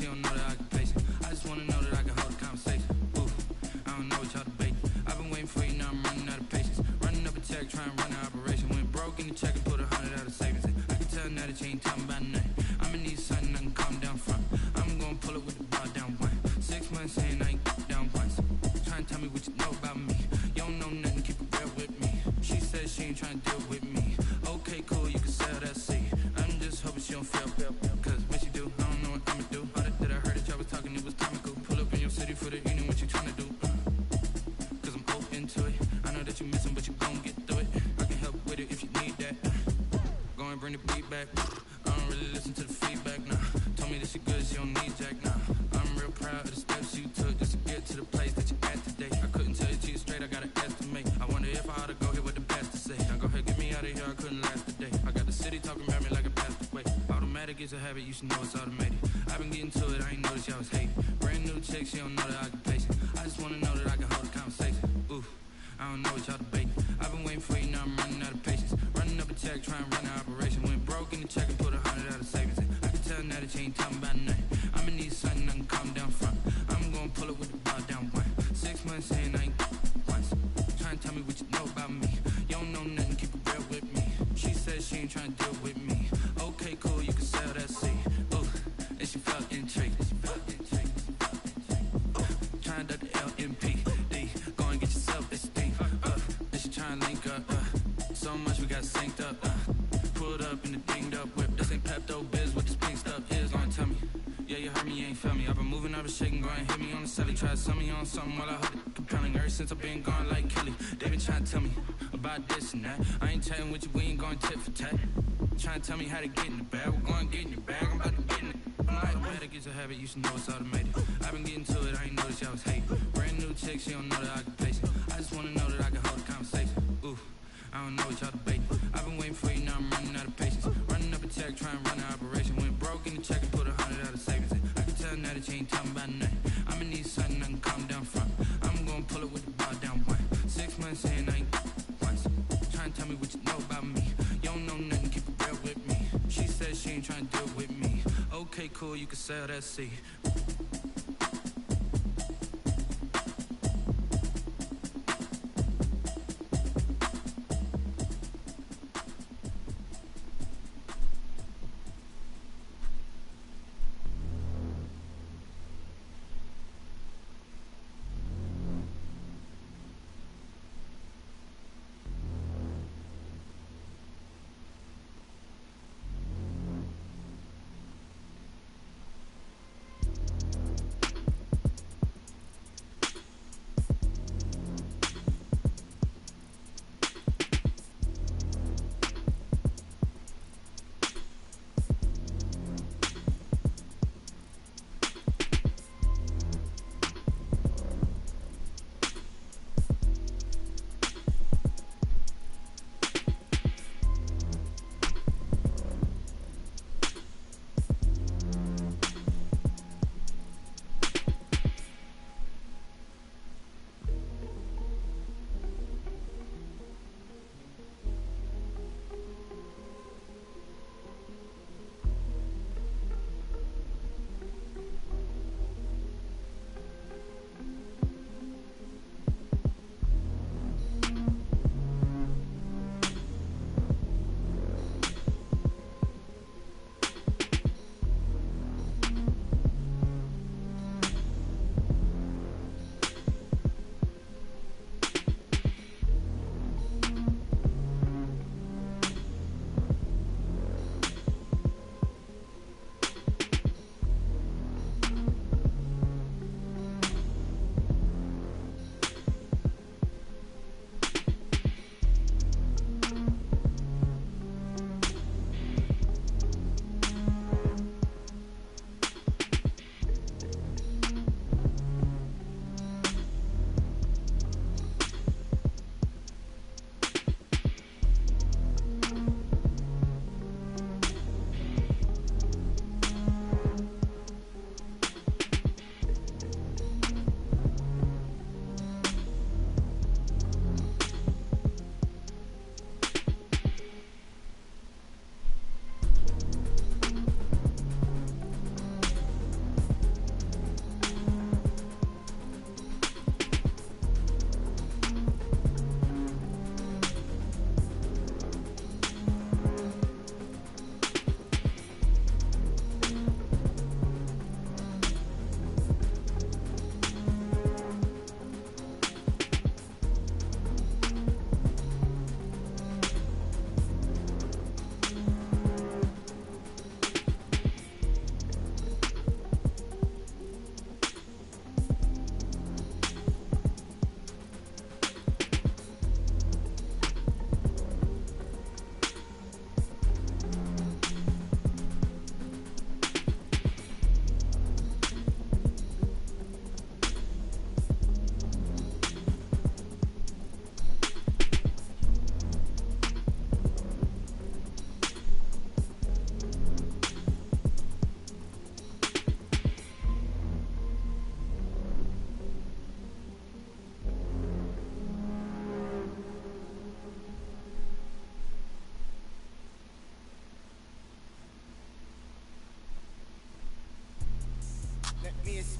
S9: she don't know that I can pace it. I just wanna know that I can hold a conversation. Ooh, I don't know what y'all debating. I've been waiting for you, now I'm running out of patience. Running up a check, trying to run an operation. Went broke in the check and put 100 out of savings. I can tell now that you ain't talking about nothing. I'ma need something I can calm down from. I'm gonna pull it with the bar down one. 6 months in, I ain't down once. Trying to tell me what you know about me. You don't know nothing, keep it real with me. She said she ain't trying to deal with me. Okay, cool, you can sell that seed. I'm just hoping she don't fail. Cause when she do, I don't know what I'ma do. All that I heard that y'all was talking, it was comical. Pull up in your city for the evening, what you trying to do? Cause I'm open to it. I know that you missing, but you gon' get through it. I can help with it if you need that. Go and bring the beat back. I don't really listen to the feedback, nah. Told me that she good, she don't need jack, nah. I'm real proud of the steps you took just to get to the place that you at today. I couldn't tell you to you straight, I gotta estimate. I wonder if I ought to go here with the best to say. Now go ahead, get me out of here, I couldn't last a day. I got the city talking about me like a passed away. Automatic is a habit, you should know it's automated. I've been getting to it, I ain't noticed y'all was hating. Brand new chick, she don't know that I can pace it. I just wanna know that I can hold a conversation. Ooh, I don't know what y'all debating. I've been waiting for you, now I'm running out of patience. Running up a check, trying to run an operation. Went broke in the check and put 100 out of savings. I can tell now that you ain't talking about nothing. I'ma need something I can calm down from. I'm gonna pull it with the bar down one. 6 months in, I ain't once. Trying to tell me what you know about me. You don't know nothing, keep it real with me. She said she ain't trying to deal with me. Okay, cool, you can sell that seed. Ooh, and she felt intrigued. Trying to duck the LMPD. Go and get your self-esteem. And she trying to link up. So much we got synced up. Pulled up in the dinged up whip. This ain't Pepto-Biz, what this pink stuff is. Gonna tell me. Yeah, you heard me, you ain't felt me. I've been moving, I've been shaking, go and hit me on the celly. Try to sell me on something while I hold it compelling. Ever since I've been gone like Kelly, they been trying to tell me about this and that. I ain't chatting with you, we ain't going tit for tat. Trying to tell me how to get in the bag. We're going to get in your bag, I'm about to get in it. Automatic is a habit, you should know it's automated. I've been getting to it, I ain't noticed y'all was hating. Brand new chick, she don't know that I can pace it. I just wanna know that I can hold a conversation. Ooh, I don't know what y'all debating. I've been waiting for you, now I'm running out of patience. Running up a check, trying to run an operation. Went broke in the check and put 100 out of savings. I can tell now that you ain't talking about nothing. I'ma need something I can calm down from. I'm gonna pull it with the bar down one. 6 months in, I ain't once. Trying to tell me what you know about me. You don't know nothing, keep it real with me. She said she ain't trying to deal with me. Okay, cool, you can sell that seed.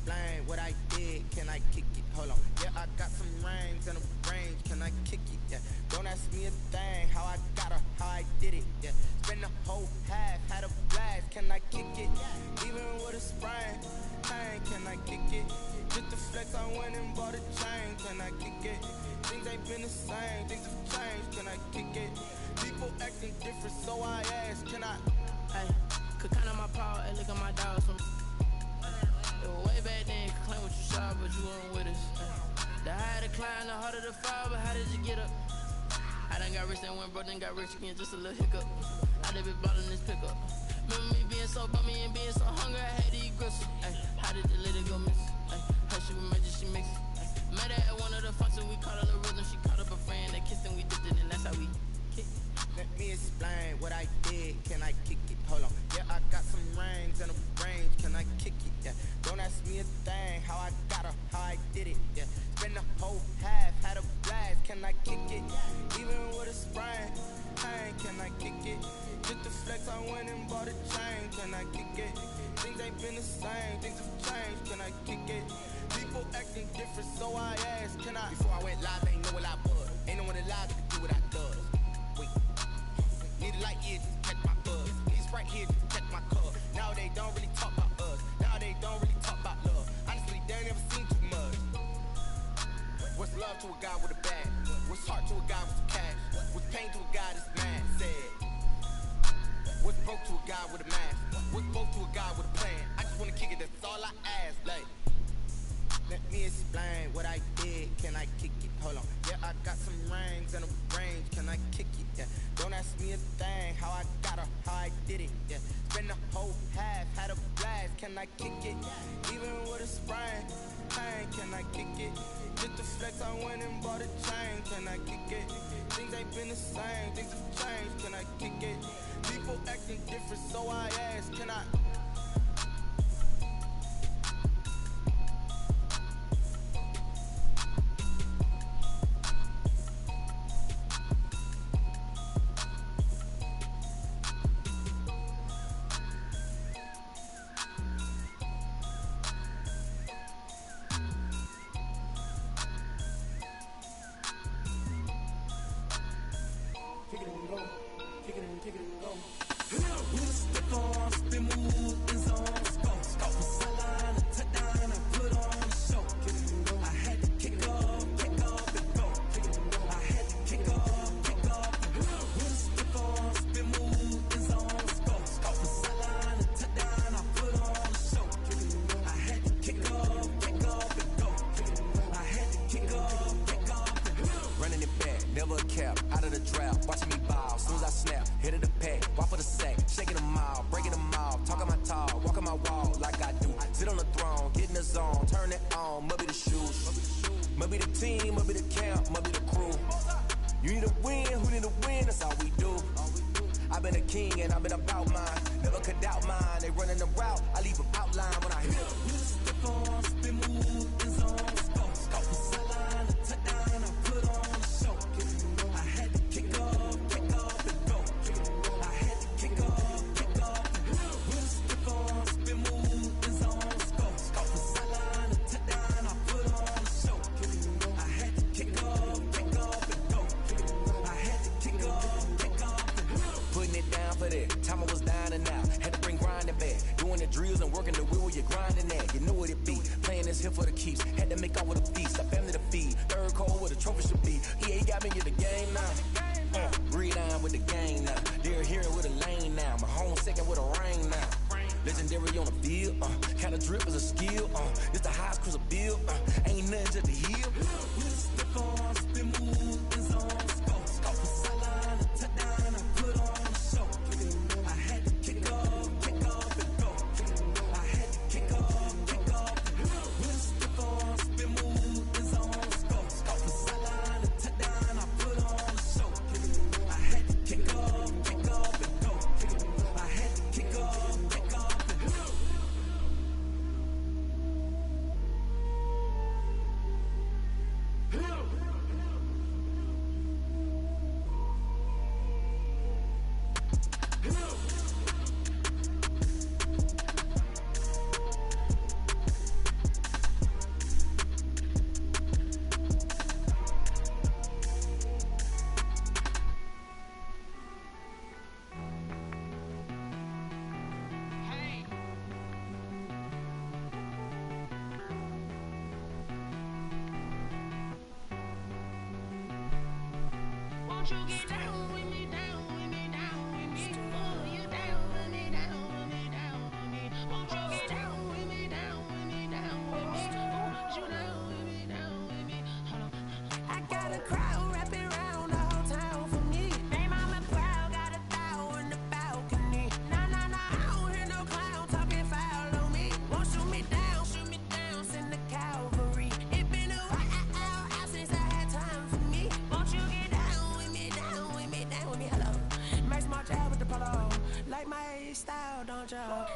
S10: explain what I did? Can I kick it? Hold on. Yeah, I got some rings and a range. Can I kick it? Yeah. Don't ask me a thing. How I got her, how I did it. Yeah. Spend the whole half, had a blast. Can I kick it? Even with a sprain. Hey, can I kick it? Just the flex, I went and bought a chain. Can I kick it? Things ain't been the same. Things have changed. Can I kick it? People acting different, so I ask. Can I?
S9: Hey, could count on my power and look at my dogs from. Way back then, could claim what you saw, but you weren't with us. The higher the climb, the harder the fall, but how did you get up? I done got rich and went broke, then got rich again, just a little hiccup. I done been ballin' this pickup. Remember me being so bummy and being so hungry, I had to eat gristle. Ay, how did the lady go miss? Ay, how she was magic, she mixed. Met her at one of the functions, we caught her the rhythm, she caught up a friend, they kissed and we dipped it, and that's how we kick.
S10: Let me explain what I did. Can I kick it? Hold on. Yeah, I got some rings and a range. Can I kick it? Yeah. Don't ask me a thing. How I got her, how I did it. Yeah. Spend the whole half, had a blast. Can I kick it? Even with a sprain. Hey, can I kick it? Just the flex, I went and bought a chain. Can I kick it? Things ain't been the same. Things have changed. Can I kick it? People acting different, so I asked. Can I? Before I went live, ain't know what I was. Ain't no one alive to do what I does. Need a light here to catch my buzz. Need a Sprite here to catch my cup. Now they don't really talk about us. Now they don't really talk about love. Honestly, they ain't never seen too much. What's love to a guy with a bag? What's heart to a guy with some cash? What's pain to a guy that's mad? Said. What's broke to a guy with a mask? What's both to a guy with a plan? I just wanna kick it, that's all I ask. Like, let me explain what I did. Can I kick it? Hold on. Yeah, I got some rings and a range. Can I kick it? Yeah. Don't ask me a thing. How I got her, how I did it. Yeah. Spend the whole half, had a blast. Can I kick it? Even with a sprain. Hey, can I kick it? Just the flex, I went and bought a chain. Can I kick it? Things ain't been the same. Things have changed. Can I kick it? People acting different, so I ask. Can I?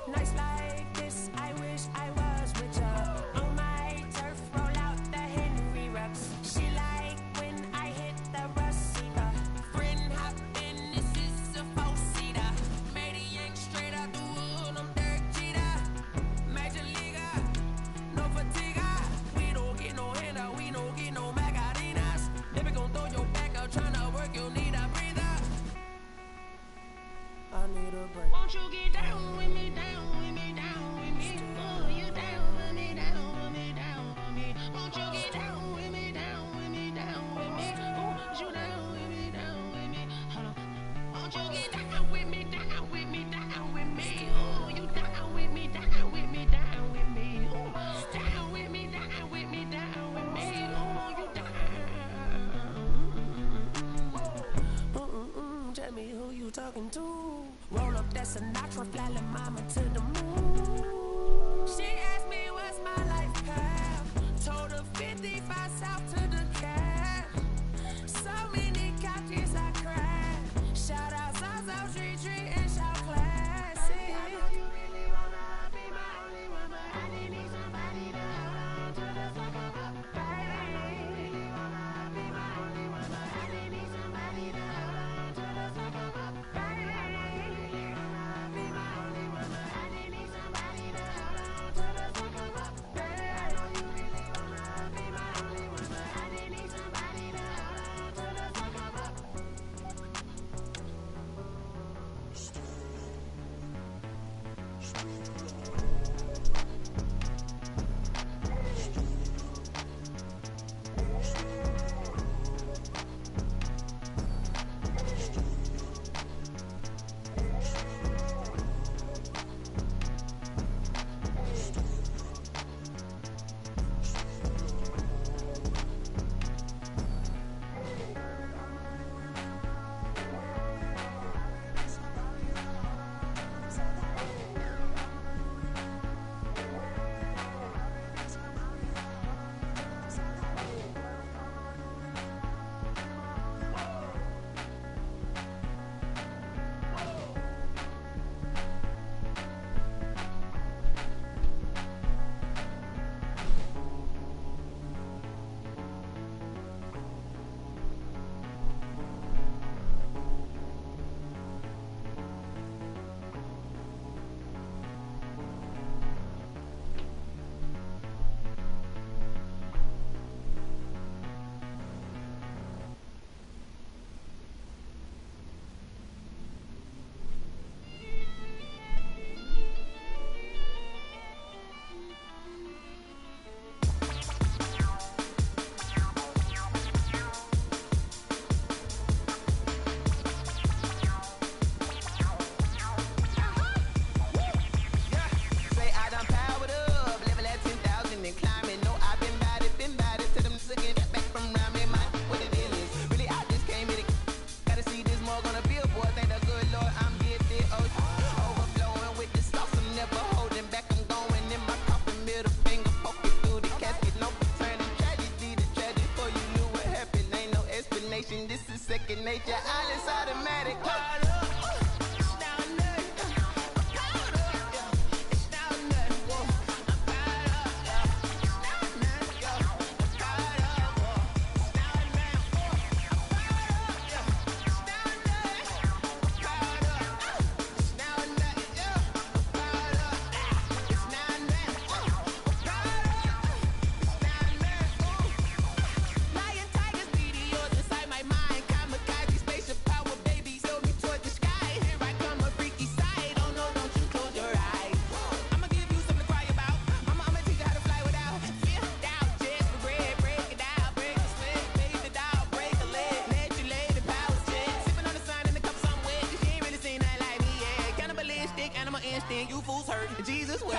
S11: Nights like this, I wish I was with ya. On my turf, roll out the Henry Rux. She like when I hit the receiver. Friend hop in, this is a four-seater. Made a yank straight out the wood, I'm Derek Jeter. Major leaguer, no fatigue. We don't get no handout, we don't get no Macarinas. Never gon' throw your back out, tryna work, you'll need a breather. I need a break. Won't you get down with me, down with me, down with me? Oh, you down with me, down with me, down with me? Won't you get down with me, down with me, down with me? Oh, you down with me, down with me? Hold on. Won't you get down with me, down with me, down with me? Oh, you down with me, down with me, down with me? Oh, down with me, down with me, down with me? Oh, you down? Tell me who you talking to. Roll up that Sinatra, fly la mama to the moon. She asked me what's my life path. Told her 55 south to the cab. So many couches I cried. Shout out South Street Tree and shout classic. I know you really wanna be my only one, but I didn't need somebody to hold on to the sucker up. Baby, I really wanna be my only one, but I didn't need somebody to hold on to the sucker up. Baby, second nature, all is automatic. Lion tigers, meteors inside my mind. Kamikaze, spaceship power, baby, sail me toward the sky.
S10: Jesus wept.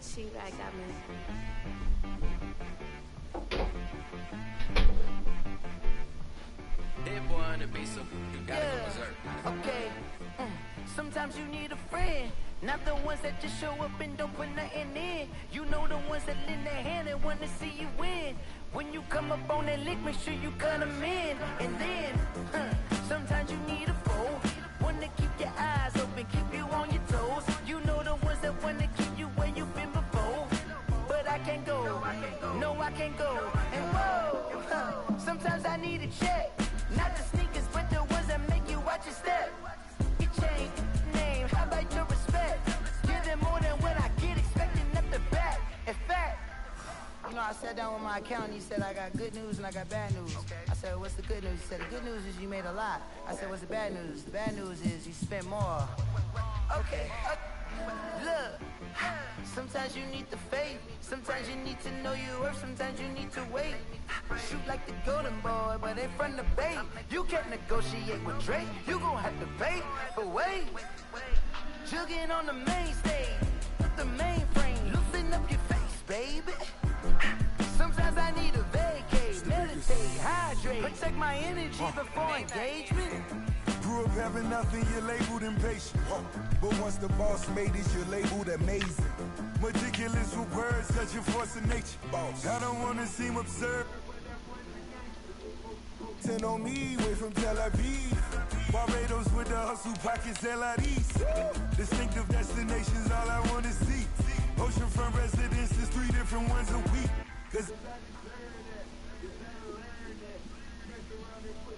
S11: She-Rag got me.
S9: That boy on the beat, so you gotta go berserk.
S10: Okay. Sometimes you need a friend, not the ones that just show up and don't put nothing in. You know the ones that lend their hand and want to see you win. When you come up on that lick, make sure you cut them in. And then, sometimes you need a foe, one to keep your eyes open, keep you on your toes. You know the ones that want to keep you where you've been before. But I can't go, no I can't go. And whoa, sometimes I need a check. Not the sneakers, but the ones that make you watch your step. Your chain, name, how about your respect? Give them more than what I get, expecting up the back. In fact, you know, I sat down with my accountant, he said I got good news and I got bad news. I said, what's the good news? He said, the good news is you made a lot. I said, what's the bad news? The bad news is you spent more. Okay, look, sometimes you need the faith, sometimes you need to know your worth, sometimes you need to wait. Shoot like the golden boy, but ain't from the bay. You can't negotiate with Drake, you gon' have to pay. But wait, jugging on the main stage, the mainframe, loosen up your face, baby. Sometimes I need a vacate, meditate, hydrate, protect my energy before engagement.
S12: Grew up having nothing, you're labeled impatient. But once the boss made it, you're labeled amazing. Meticulous with words, such a force of nature. I don't wanna seem absurd. Send on me, way from Tel Aviv. Barbados with the hustle pockets, LIDs. Distinctive destinations, all I wanna see. Oceanfront residences, 3 different ones a week. Cause